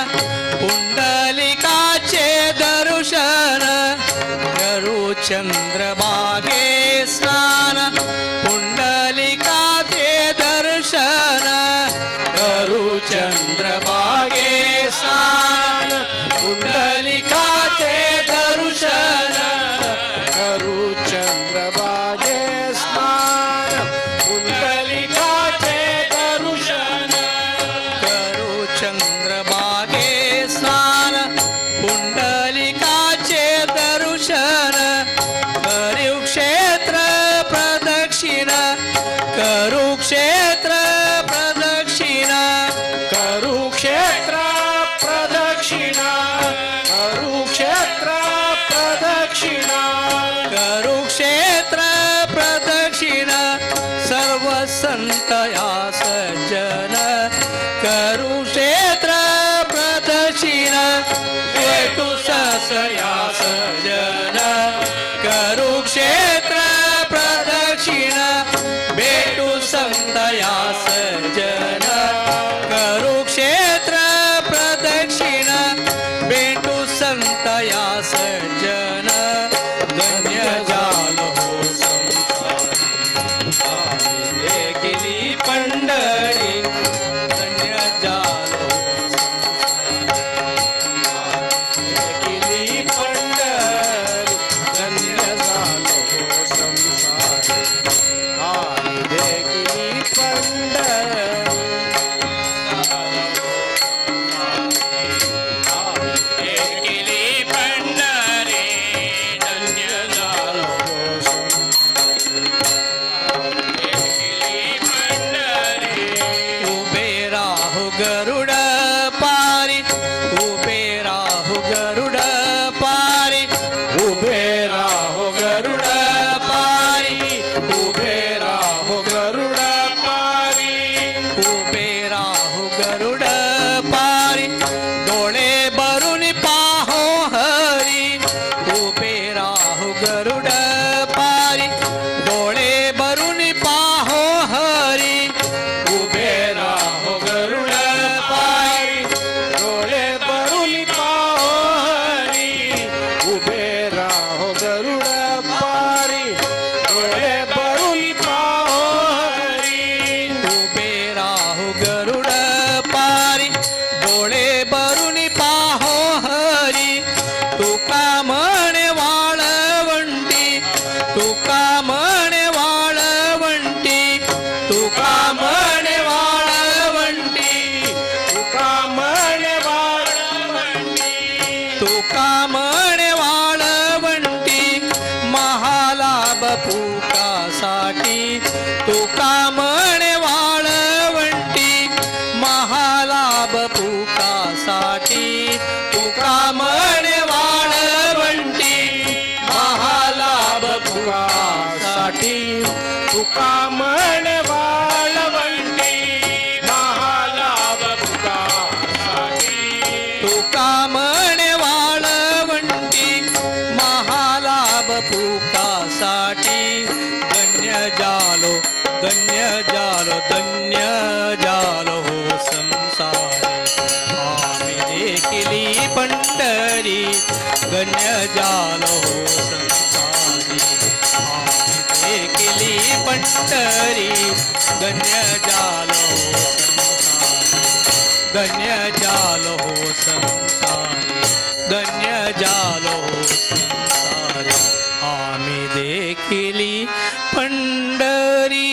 पुंडलिकाचे दर्शन करू चंद्रभागे स्नान पुंडलिकाचे दर्शन करू चंद्रभागे स्नान पुंडलिकाचे दर्शन करू चंद्रभागे स्नान पुंडलिकाचे दर्शन करू चंद्रभागे स्नान पुंडलिकाचे दर्शन करू क्षेत्र प्रदक्षिण करू क्षेत्र प्रदक्षिण करू क्षेत्र प्रदक्षिण करू क्षेत्र प्रदक्षिण करू क्षेत्र प्रदक्षिण सर्व संत या सज्जन करू क्षेत्र तुका म्हणे वाळवंटी महालाभ पुकासाठी धन्य जालो धन्य जालो धन्य जालो हो संसारी आम्ही देखिली पंढरी धन्य जालो हो संसारी आम्ही देखिली पंढरी धन्य जालो हो संसारी धन्य जालो हो संसारी धन्य जालो हो संसारी आम्ही देखिली पंढरी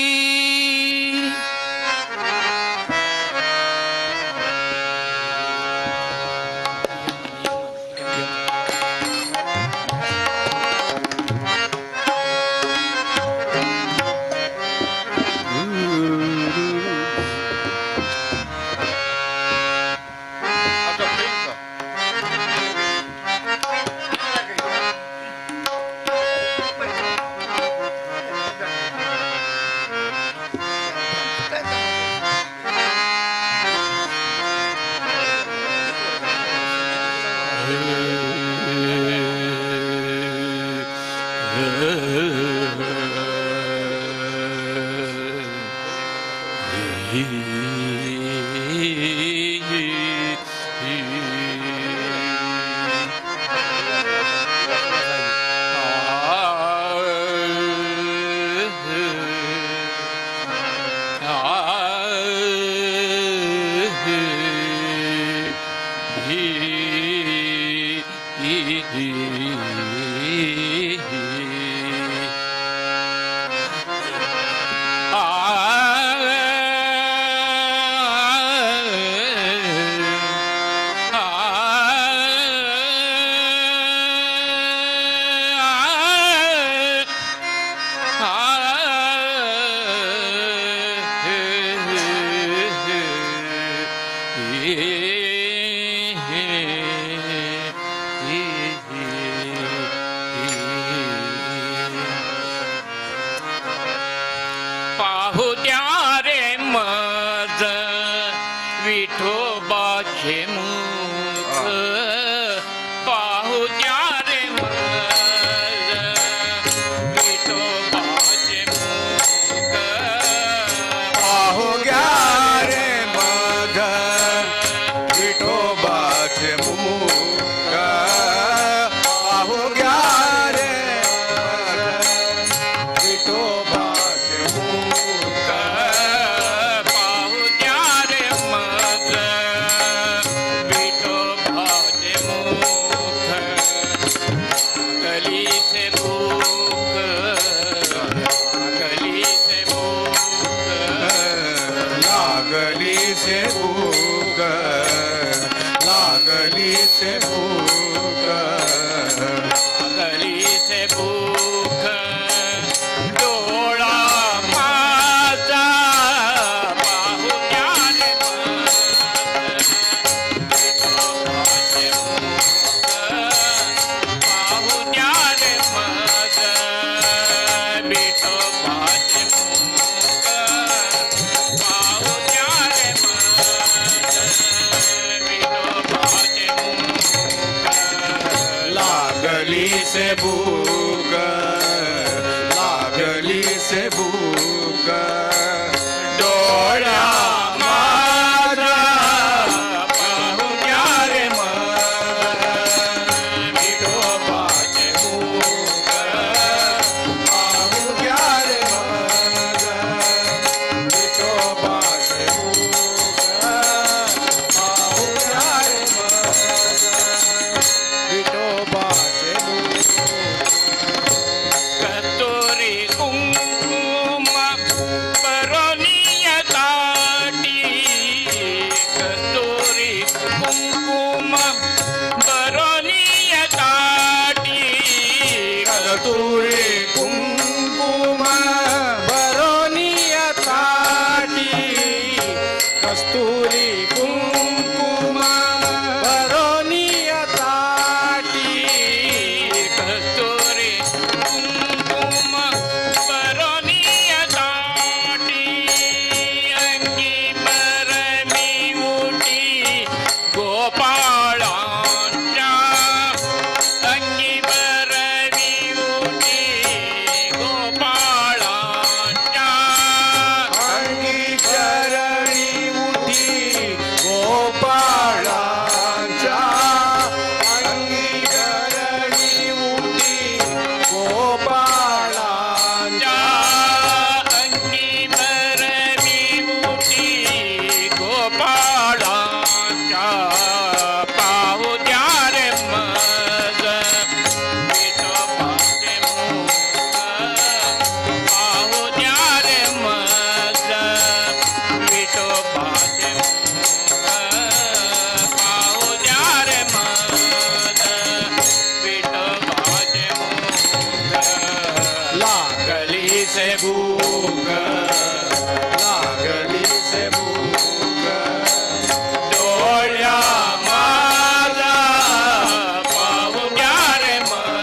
गोपाळ भूक लागली से भूक डोळ्या माझा पाहू द्या रे मन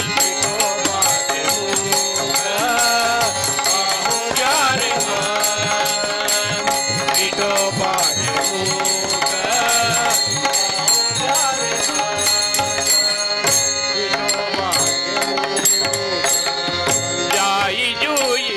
विठोबाचे मुख पाहू द्या रे मन विठोबाचे मुख पाहू द्या रे मन विठोबाचे मुख जाई जुई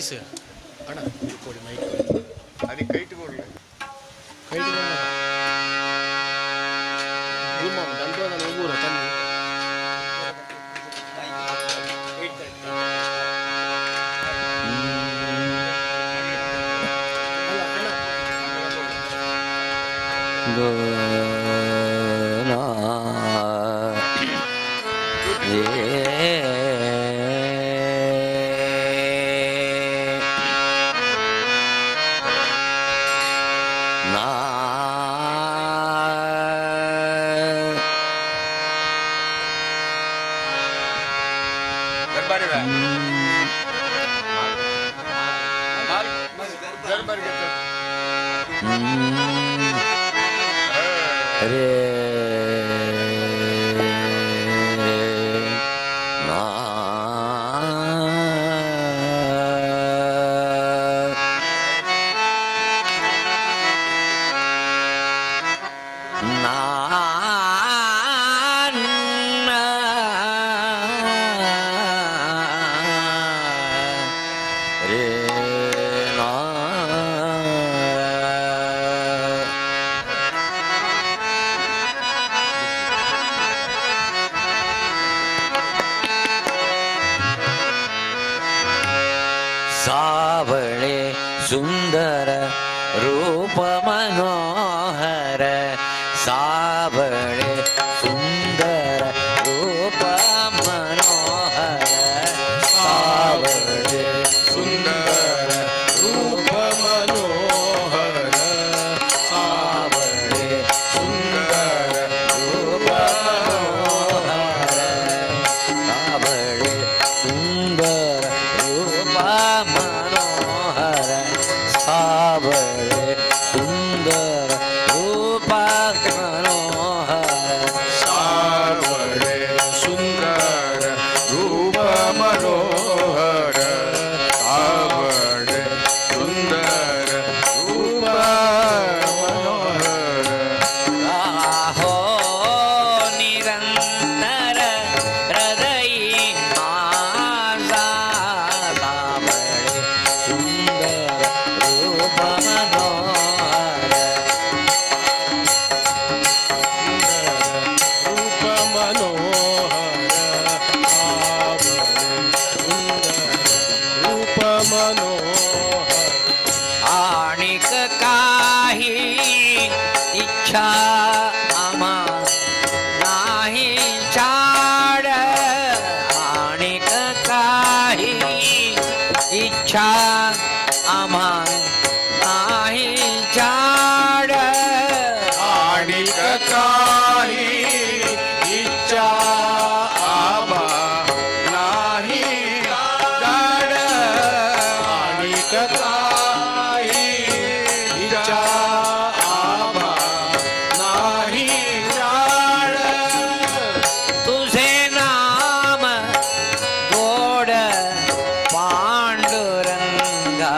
ವಯಸ್ಸು ಅಣ್ಣ ಕೊಡಿ ಮೈಕ್ ಅದಕ್ಕೆ ಕೈ ಇಟ್ಕೊಡ್ಲಿ ಕೈ ಊರ ತಂದು सावळे सुंदर रूप मनोहर सावळे सुंदर रूप मनोहर सावळे सुंदर रूप मनोहर सावळे सुंदर रूप मनोहर सावळे सुंदर रूप मनोहर सावळे सुंदर रूप मनोहर सावळे सुंदर रूप मनोहर सावळे सुंदर रूप मनोहर राहो निरंतर हृदयी माझा सावळे सुंदर रूप मनोहर रूप मनोहर रूप मनोहर आणिक काही इच्छा आम्हा नाही चाड आणिक काही इच्छा आम्हा नाही चाड आणिक काही इच्छा आम्हा नाही जाड आणिक काही इच्छा आम्हा नाही जाड तुझे नाम गोड पांडुरंगा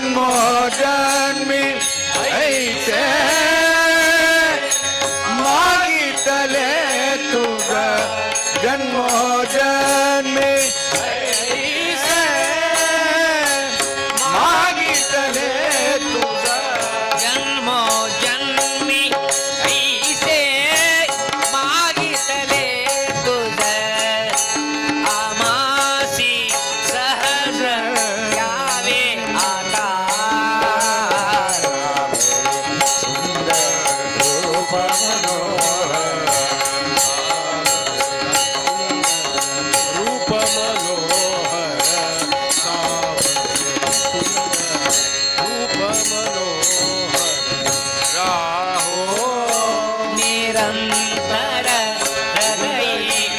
जन्मो जन्मी ऐसे मागितले तुझा जन्मो जन्मी ऐसे मागितले तुझा जन्मो जन्मी ऐसे मागितले तुझ आमासी सहज यावे आता सुंदर रूप मनोहर रूप मनोहर रूप मनोहर राहो निरंतर हृदय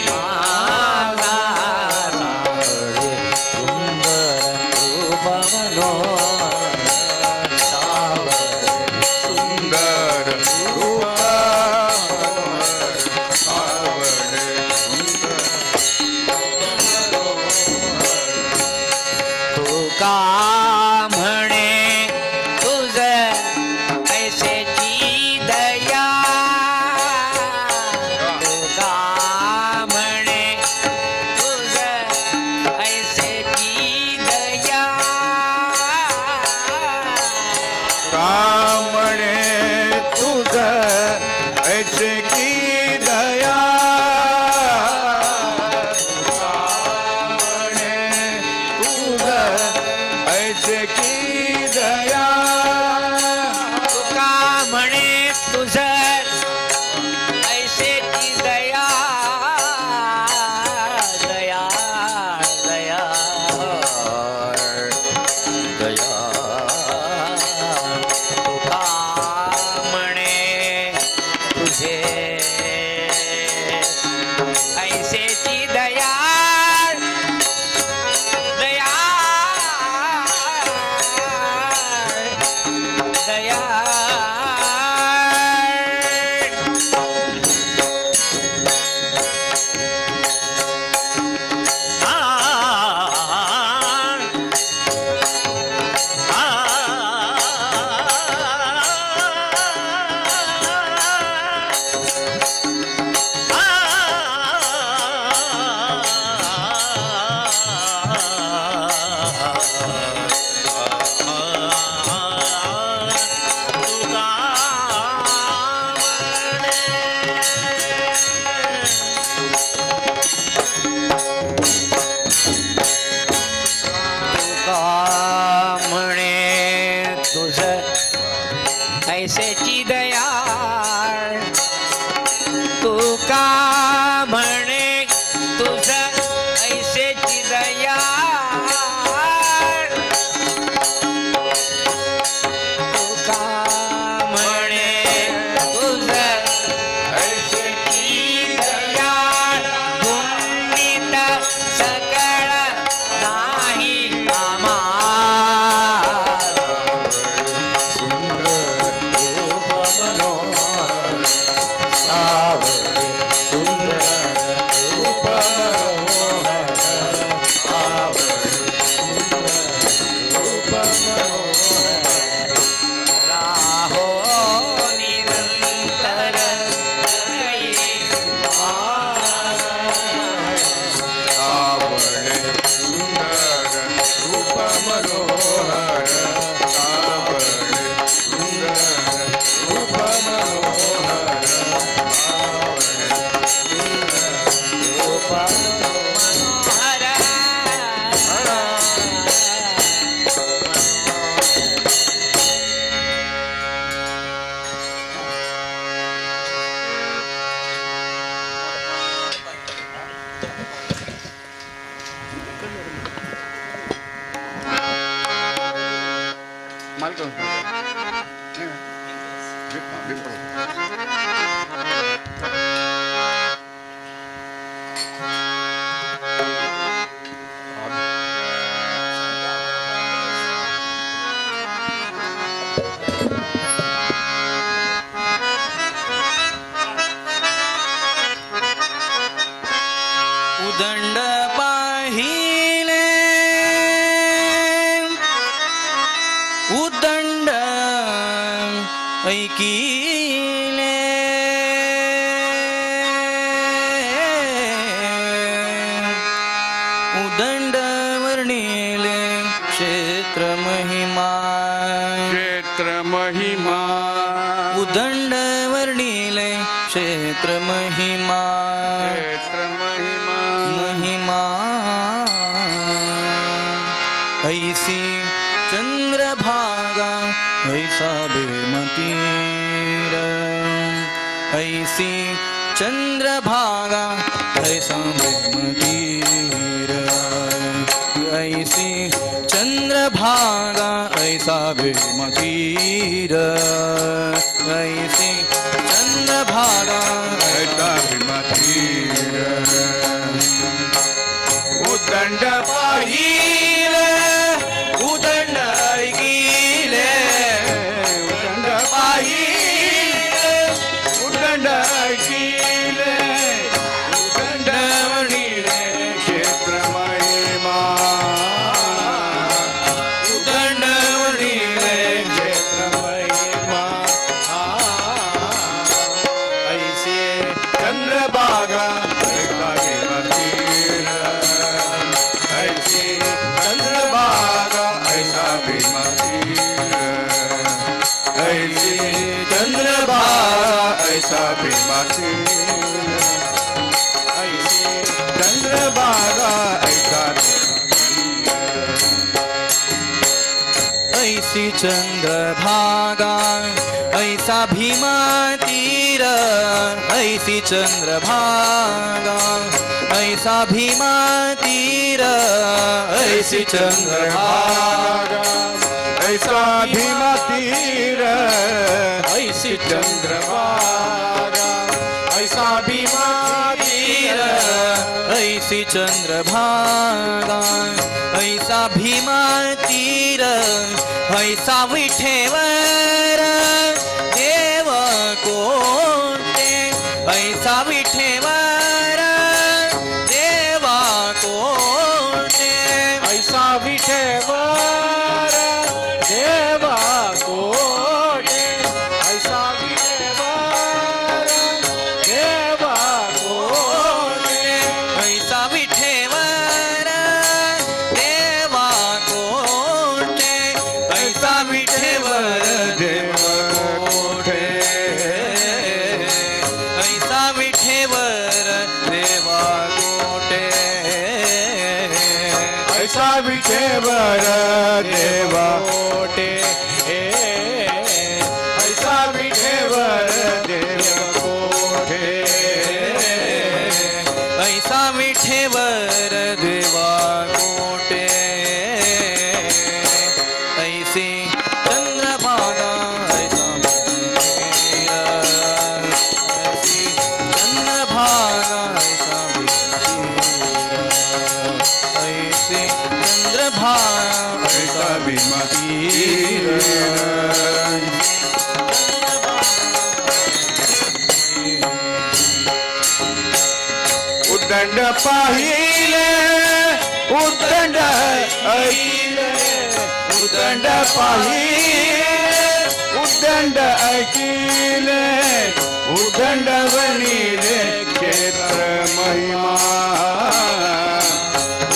मागा सुंदर रूप मनोहर सुंदर रूप सावरे तुका म्हणे तुझ ऐसेची दया तुका म्हणे तुझ ऐसेची दया रामणे तुझ ऐसे की दया रामणे तुझ ऐसे की दया तुका म्हणे तुझ ऐसेची दया दया दया दया तुका म्हणे तुझे ऐसेची दया दया दया ऐसेची दया तू का म्हणे तुझ ऐसेची दया तू का म्हणे तुझ ऐसेची दया पुण्यित सकळ नाही आम्हा उदंड पाहिले उदंड वर्णिले क्षेत्र महिमा क्षेत्र महिमा उदंड वर्णिले क्षेत्र महिमा क्षेत्र महिमा महिमा ऐसी चंद्रभागा ऐसा बेमतीर ऐसी चंद्रभागा ऐसा बेमतीर ऐसी चंद्रभागा ऐसा बेमतीर ऐसी चंद्रभागा ऐसा विमतीर उदंड पाहिले उदंड ऐकिले उदंड पाहिले उदंड ऐकिले उदंड वर्णिले क्षेत्र महिमा उदंड वर्णिले क्षेत्र महिमा ऐसे चंद्रभागा ऐसा विमतीर ऐसे चंद्रभागा ऐसा विमतीर ऐसे चंद्रभागा ऐसा विमतीर ऐसे चंद्रभागा ऐसा ऐसी चंद्रभागा ऐसा भीमा तीर ऐसी चंद्रभागा ऐसा भीमा तीर ऐसी चंद्रभागा ऐसा भीमा तीर ऐसी चंद्रभागा ऐसा भीमा तीर ऐसी चंद्रभागा ऐसा भीमा तीर ऐसा विठेवर देव कोणते ऐसा विठेवर देव कोणते ऐसा विठेवर देवा कोटे ऐसा विठेवर देवा कोटे ऐसा विठेवर देवा कोणते ऐसा विठेवर देव कोटे ऐसा विठेवर देवा कोटे ऐसा विठेवर देवा कोटे ऐसा विठेवर देव कोटे ऐसा विठेवर देवा कोटे ऐसी चंद्रभागा ऐसा वीर, ऐसी चंद्रभागा ऐसा वीर, ऐसी चंद्रभागा ऐसा भीमा तीर उदंड पाहिले उदंड ऐकिले उदंड पाहिले उदंड ऐकिले उदंड वर्णिले क्षेत्र महिमा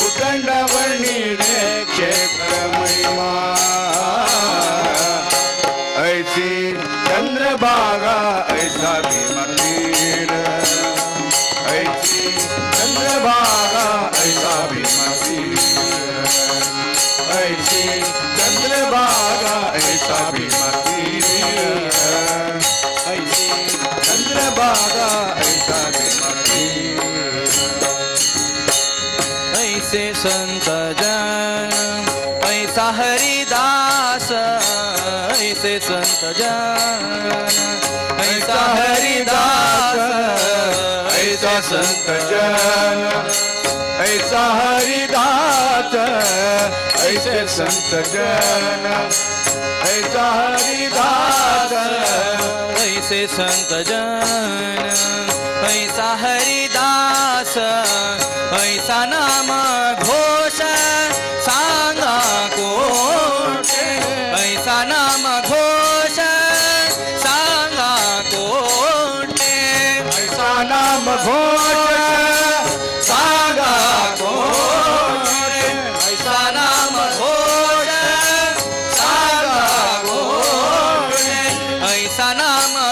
उदंड वर्णिले क्षेत्र महिमा ऐसी चंद्रभागा ऐसा भीमा तीर ऐसी चंद्रभागा ऐसा भीमा तीर ऐसी चंद्रभागा ऐसा भीमा तीर ऐसी चंद्रभागा ऐसा भीमा तीर ऐसे संत जन ऐसा हरिदास ऐसे संत जन ऐसा हरिदास ऐसा संत जन ऐसा हरिदास ऐसे संत जन ऐसा हरिदास ऐसे संत जन ऐसा हरिदास ऐसा नाम घोष सांगा कोण ऐसा नाम घोष सांगा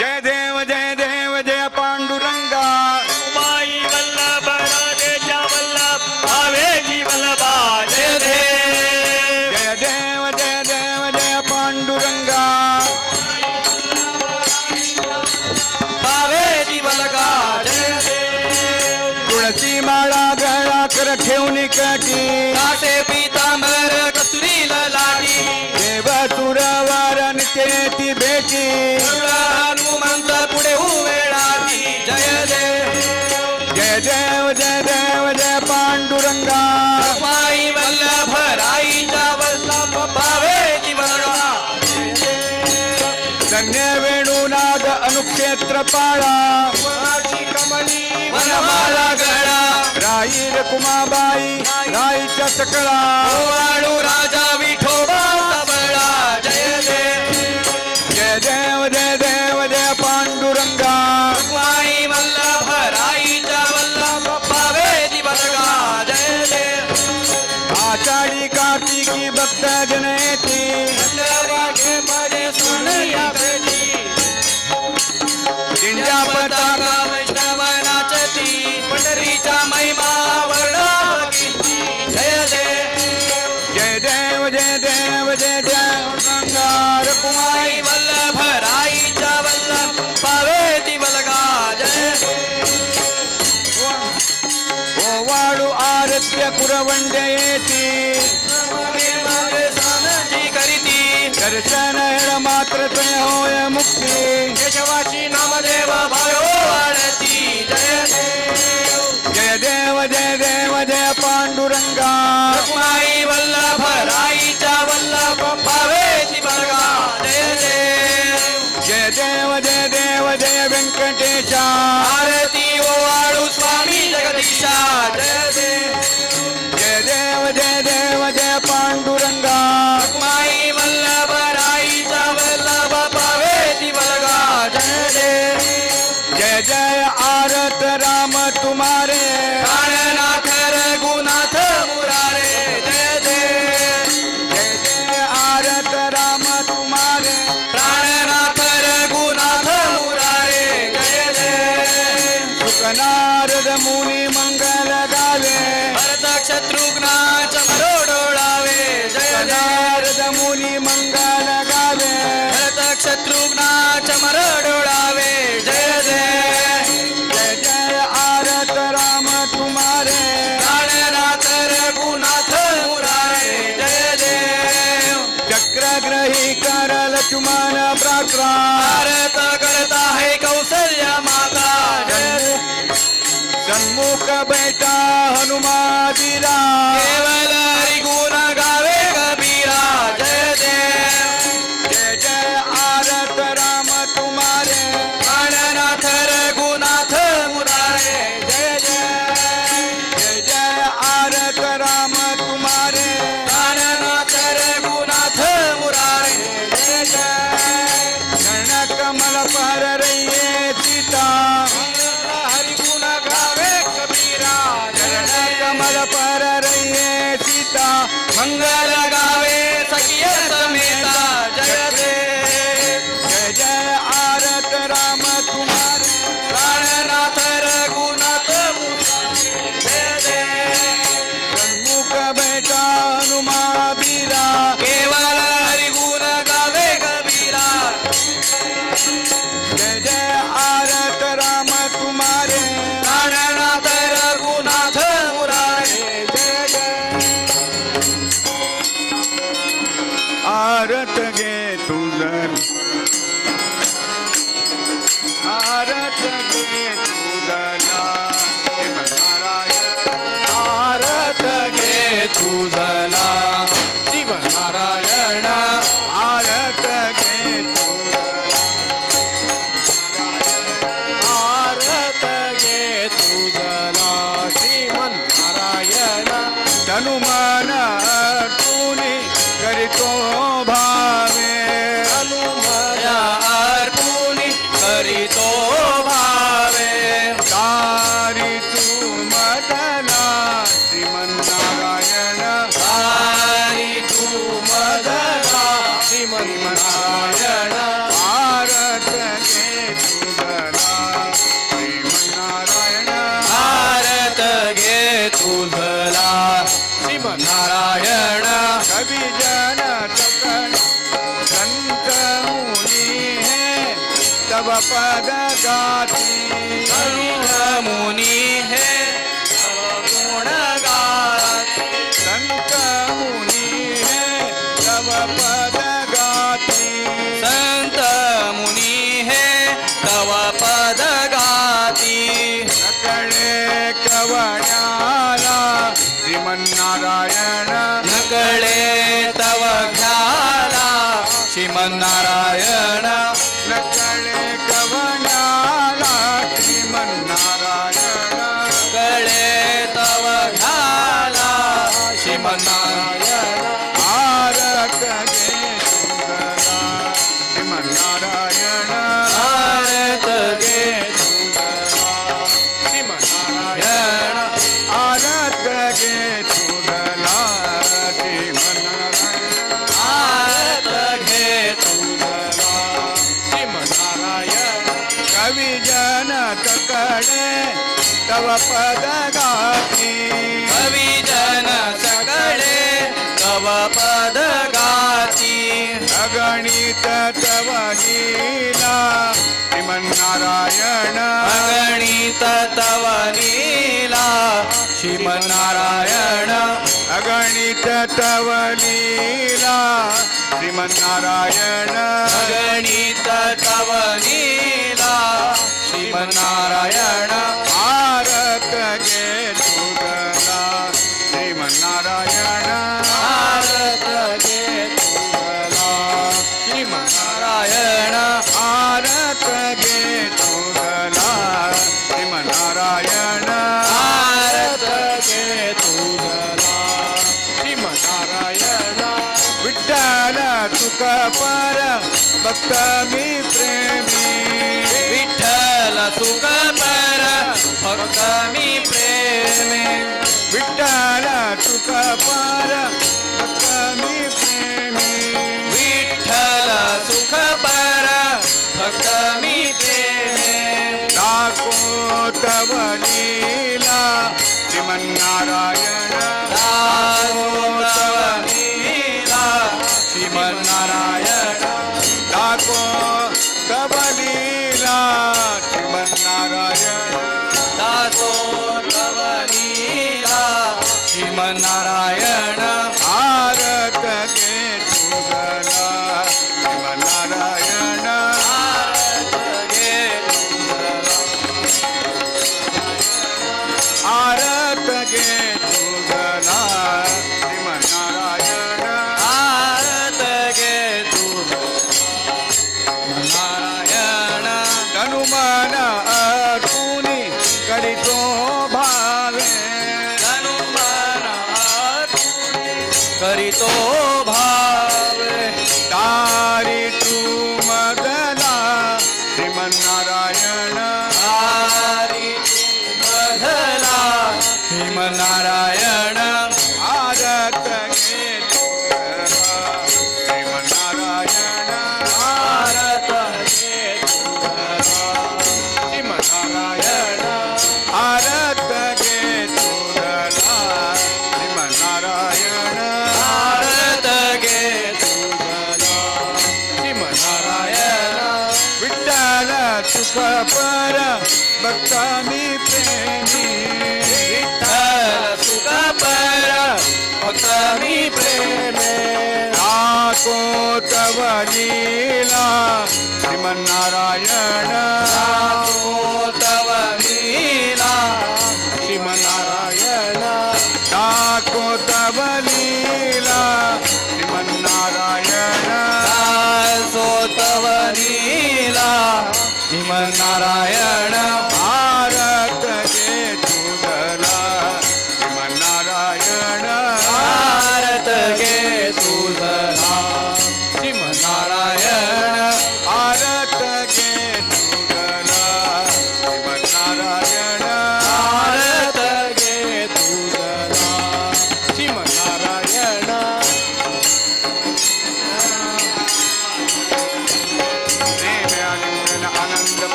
जय देव जय देव जय पांडुरंगा माई वल्लभ राजेच्या वल्लभ भावेची वल्लभा जय देव जय देव जय देव जय पांडुरंगा भावेची वल्लभा जय देव तुळसी माळा गळा कर ठेवणी कटी काटे पीतांबर कस्तुरी लाटी देव तुरवार नित्येती भेटी हनुमंत पुढे उवेळाती जय देव जय देव जय देव जय पांडुरंगा माई वल्लभ राईच्या वल्लभ भावेची वल्लभा धन्य वेणुनाद अनुक्षेत्र पाळा कमली वनमाला गळा राईर कुमाबाई राईच्या सकळा वाळू राजा विठोबा सबळा जय देव जय देव जय देव जय पांडुरंगा माई वल्लभ राईच्या वल्लभ भावेची वल्लभा जय देव आषाढी कार्तिकी भक्त जनयती चंद्रभागे मध्ये सोनया भेटी दिंड्या पताका वैष्णव नाचती पंढरीचा महिमा वर्णावती जय देव जय देव जय देव जय देव गंगार माई वल्लभ राईच्या वल्लभ भावेची वल्लभा जय ओ वाळू आरत्य कुरवंड्य येती सानजी करीती दर्शन हेळ मात्र ते होय मुक्ती केशवाची नामदेव भयो वाढती जय देव जय देव जय देव जय पांडुरंगा माई वल्लभ राईच्या वल्लभ भावेची वल्लभा जय देव जय देव जय देव जय व्यंकटेशा आरती ओवाळू स्वामी जगदीशा जय देव जय देव जय देव जय पांडुरंगा माई वल्लभ राईच्या वल्लभ भावेची वल्लभा जय देव जय जय आरत राम तुम्हारे प्राणनाथ रघुनाथ मुरारे जय देव जय जय आरत राम तुम्हारे प्राणनाथ रघुनाथ मुरारे जय देव सुखनारद मुनी मंगल गावे भरत शत्रुघ्नाच मरोडोळावे जय देव नारद मुनी मंगल गावे भरत शत्रुघ्नाच मरोडोळावे जय देव जय जय आरत राम तुम्हारे प्राणनाथ रघुनाथ मुरारे जय देव चक्रग्रही कर लक्ष्मण भ्रात्रा भारत करता है कौसल्या माता जय देव सन्मुख बैठा हनुमादिरा केवल हरिगुण गावे कबीरा जय देव जय जय आरत राम तुम्हारे प्राणनाथ रघुनाथ मुरारे जय जय जय जय आरत राम तुम्हारे प्राणनाथ रघुनाथ मुरारे जय जय शरण कमल पर रहिए सीता हरिगुण गावे कबीरा जय शरण जय कमल पर रहिए सीता मंगल गावे सखिय समेता जय देव जय जय आरत राम तुम्हारे प्राणनाथ रघुनाथ मुरारे जय देव सन्मुख बैठा हनुमाबीरा केवल हरिगुण गावे कबीरा जय जय आरत राम तुम्हारे प्राणनाथ रघुनाथ मुरारे जय जय आरत गे तुझ आरत गे तुझला आरत गे तुझला तुझला करीतो भावे अनुमया अर्पुनी करीतो भावे तारी तू मदना श्रीमन्नारायण तारी तू मदना श्रीमन्नारायण भारत के तुझला श्रीमन्नारायण भारत गे तुझला श्रीमन्नारायण कवि जन सकल संत मुनि है तब पद गाती मुनि है तव गुण गाती संत मुनि है तब पद गाती संत मुनि है तव पद गाती नकळे कवण्याला श्रीमन्नारायण नकळे तव घ्याला श्रीमन्नारायण नकळे कवण्याला श्रीमन्नारायण कळे तव घ्याला श्रीमन्नारायण भारत गे तुझला श्रीमन्नारायण भारत गे श्रीमन्नारायण भारत गे तुझला श्रीमन्नारायण भारत घे तुझला श्रीमन्नारायण कवि जन ककडे तव पद गाती कवि जन सगळे तव पद गाती अगणित तव लीला श्रीमन्नारायण अगणित तव लीला श्रीमन्नारायण अगणित तव लीला श्रीमन्नारायण अगणित तव लीला श्रीमन्नारायण भारत गे तुझला श्रीमन्नारायण भारत गे तुझला श्रीमन्नारायण भारत गे तुझला श्रीमन्नारायण भारत गे तुझला श्रीमन्नारायण विठ्ठल तुक पर भक्त मी प्रेमी विठ्ठल सुख पर भक्त मी प्रेमे विठ्ठल तुक पर भक्त मी प्रेमी विठ्ठल सुख पर भक्त मी प्रेमे दाखो तव लीला श्रीमन्नारायण दासो तव लीला श्रीमन्नारायण दाखो तव लीला श्रीमन्नारायण दासो तव लीला श्रीमन्नारायण भारत गे तुझला श्रीमन्नारायण भारत गे तुझला भारत गे तुझला श्रीमन्नारायण भारत गे तुझला हनुमान अर्पुनी करीतो भावे हनुमान करीतो भावे तारी तू मदला श्रीमन्नारायण हरी मधला श्रीमन्नारायण भारत गे तुझला श्रीमन्नारायण भारत गे श्रीमन्नारायण भारत गे तुझला श्रीमन्नारायण भारत गे श्रीमन्नारायण विठ्ठल सुख पर भक्त मी प्रेमी विठ्ठल सुख पर भक्त मी प्रेमे दाखो तव लीला श्रीमन्नारायण दासो तव लीला श्रीमन्नारायण दाखो तव लीला श्रीमन्नारायण दासो तव लीला श्रीमन्नारायण भारत गे तुझला श्रीमन्नारायण भारत गे तुझला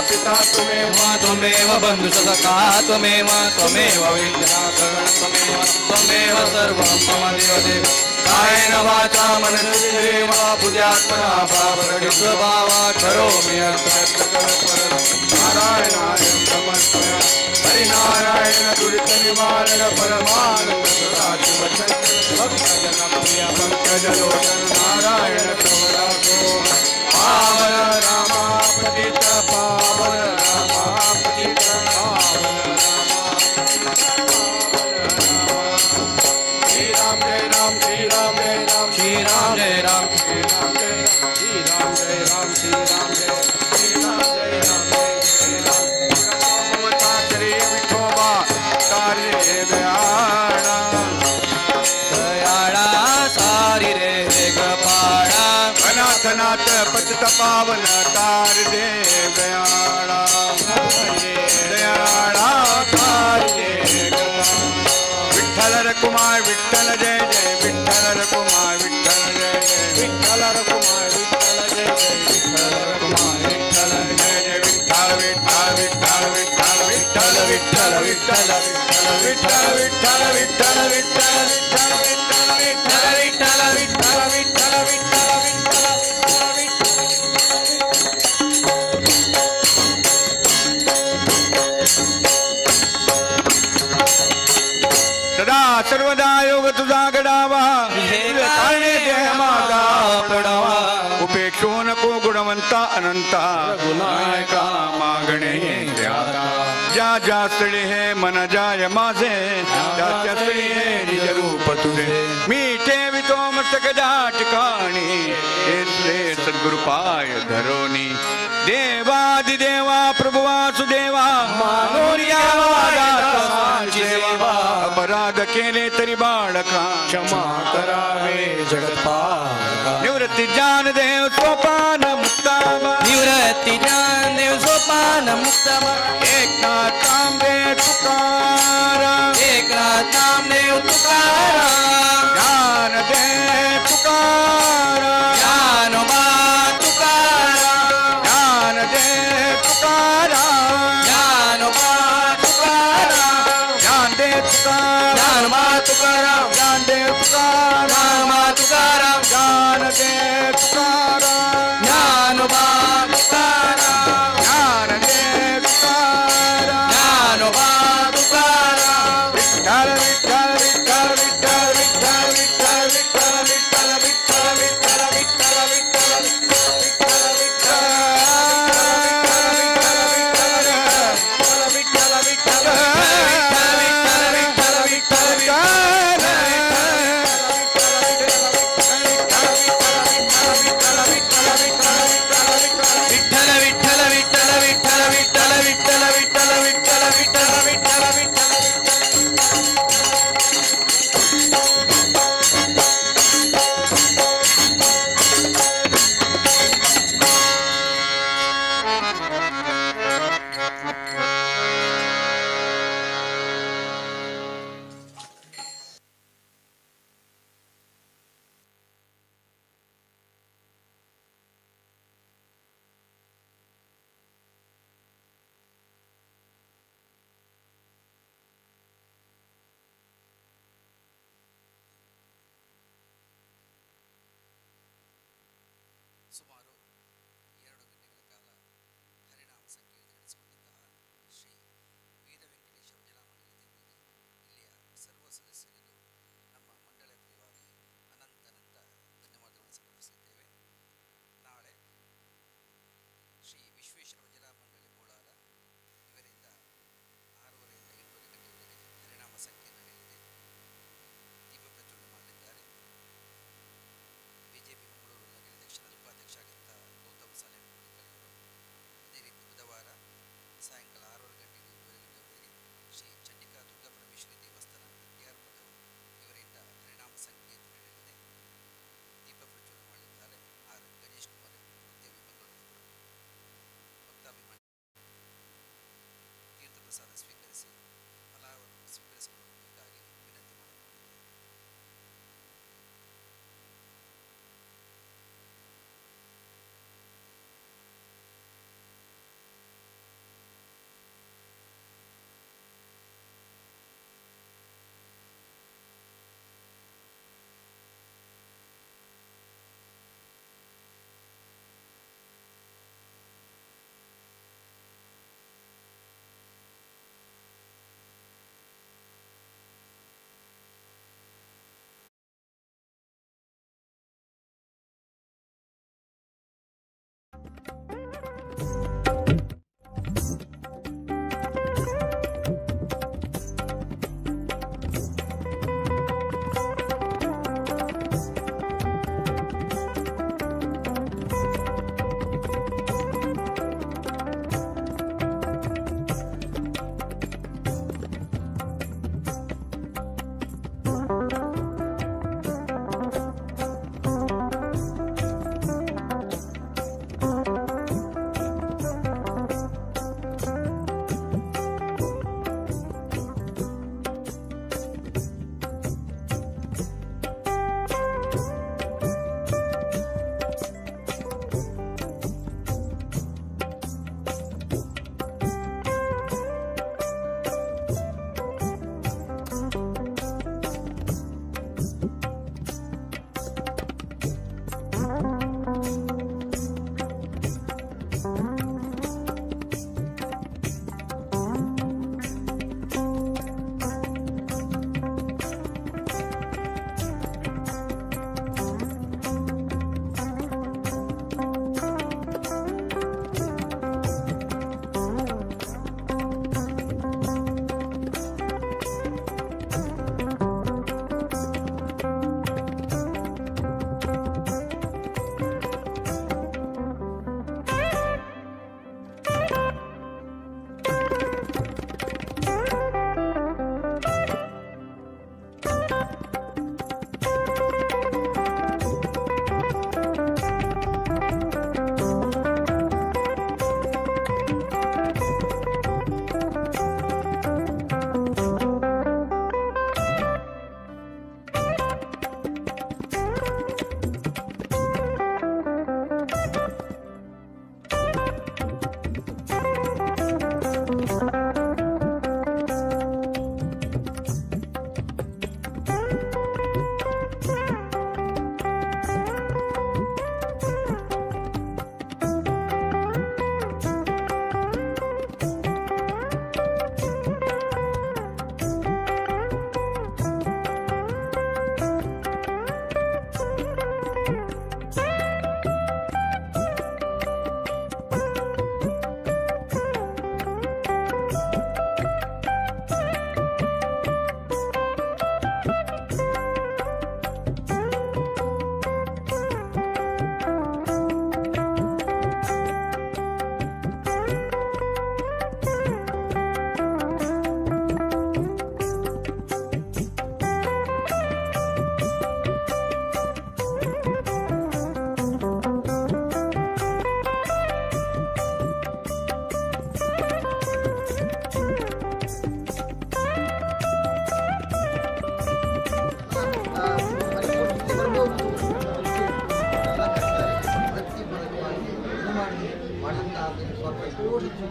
पिता त्वमेव त्वमेव बन्धुसखा त्वमेव त्वमेव विद्याकरणं त्वमेव त्वमेव सर्वं मम देवदेव कायेन वाचा मनसेव बुद्ध्यात्मना भावरहितस्वभावात् करोमि नारायणाय नमस्ते हरिनारायण दुरित निवारण परमानंद सदाशिव भक्तजन प्रिय पंकजलोचन नारायण प्रवराको पावन रामा पतित पावन रामा पतित पावन रामा श्री राम जय राम श्री राम जय राम श्री राम जय राम श्री राम जय राम श्री राम जय राम श्री राम जय श्री राम जय राम जय राम ममता करे विठोबा कार्य दयाळा दयाळा सारी रे गपाळा अनाथनाथ पतित पावन कार दे दयाळा दयाळा कार दे विठ्ठल रकुमार विठ्ठल जय जय विठ्ठल रकुमार विठ्ठल जय जय विठ्ठल रकुमार विठ्ठल जय जय विठ्ठल रकुमार विठ्ठल जय जय विठ्ठल विठ्ठल विठ्ठल विठ्ठल विठ्ठल विठ्ठल विठ्ठल विठ्ठल विठ्ठल विठ्ठल विठ्ठल विठ्ठल विठ्ठल विठ्ठल विठ्ठल सदा सर्वदा योग तुझा गडावा कारणे देह माझा पडावा उपेक्षो नको गुणवंता अनंता गुणायका मागणे ज्या ज्या स्थळी हे मन जाय माझे त्या त्या स्थळी हे निज रूप तुझे मी ठेवितो मस्तक ज्या ठिकाणी हे सद्गुरु पाय धरोनी देवादिदेवा प्रभु वासुदेवा मानोरिया सेवा अपराध केले तरी बाळका क्षमा करावे जगत्पालका निवृत्ती ज्ञान देव सोपान मुक्तामा निवृत्ती ज्ञान देव सोपान मुक्तामा एकनाथ नामदेव तुकाराम एकनाथ नामदेव तुकाराम ज्ञान देव तुकाराम ज्ञानोबा तुकाराम ज्ञान देव तुकाराम ज्ञानोबा तुकाराम ज्ञान देव तुकाराम ज्ञानोबा तुकाराम ज्ञान देव तुकाराम ज्ञानोबा तुकाराम ज्ञान देव तुकाराम ज्ञानोबा तुकाराम ज्ञान देव तुकाराम ज्ञानोबा तुकाराम विठ्ठल विठ्ठल विठ्ठल विठ्ठल विठ्ठल विठ्ठल विठ्ठल विठ्ठल विठ्ठल विठ्ठल विठ्ठल विठ्ठल विठ्ठल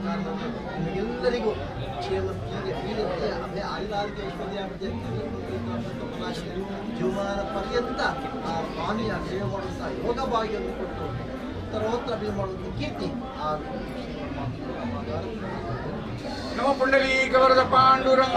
ಕಾರಣ ನಿಮಗೆಲ್ಲರಿಗೂ ಕ್ಷೇಮ ಆಯುರಾರೋಗ್ಯ ಐಶ್ವರ್ಯಾಭಿವೃದ್ಧಿ ಜೀವಮಾನ ಪರ್ಯಂತ ಆ ಸ್ವಾಮಿಯ ಸೇವೆ ಮಾಡುವಂಥ ಯೋಗ ಭಾಗ್ಯವನ್ನು ಕೊಟ್ಟು ಉತ್ತರೋತ್ತರ ಅಭಿವೃದ್ಧಿ ಮಾಡುವಂಥ ಕೀರ್ತಿ ಆ नमो पुंडलीक वरद पांडुरंग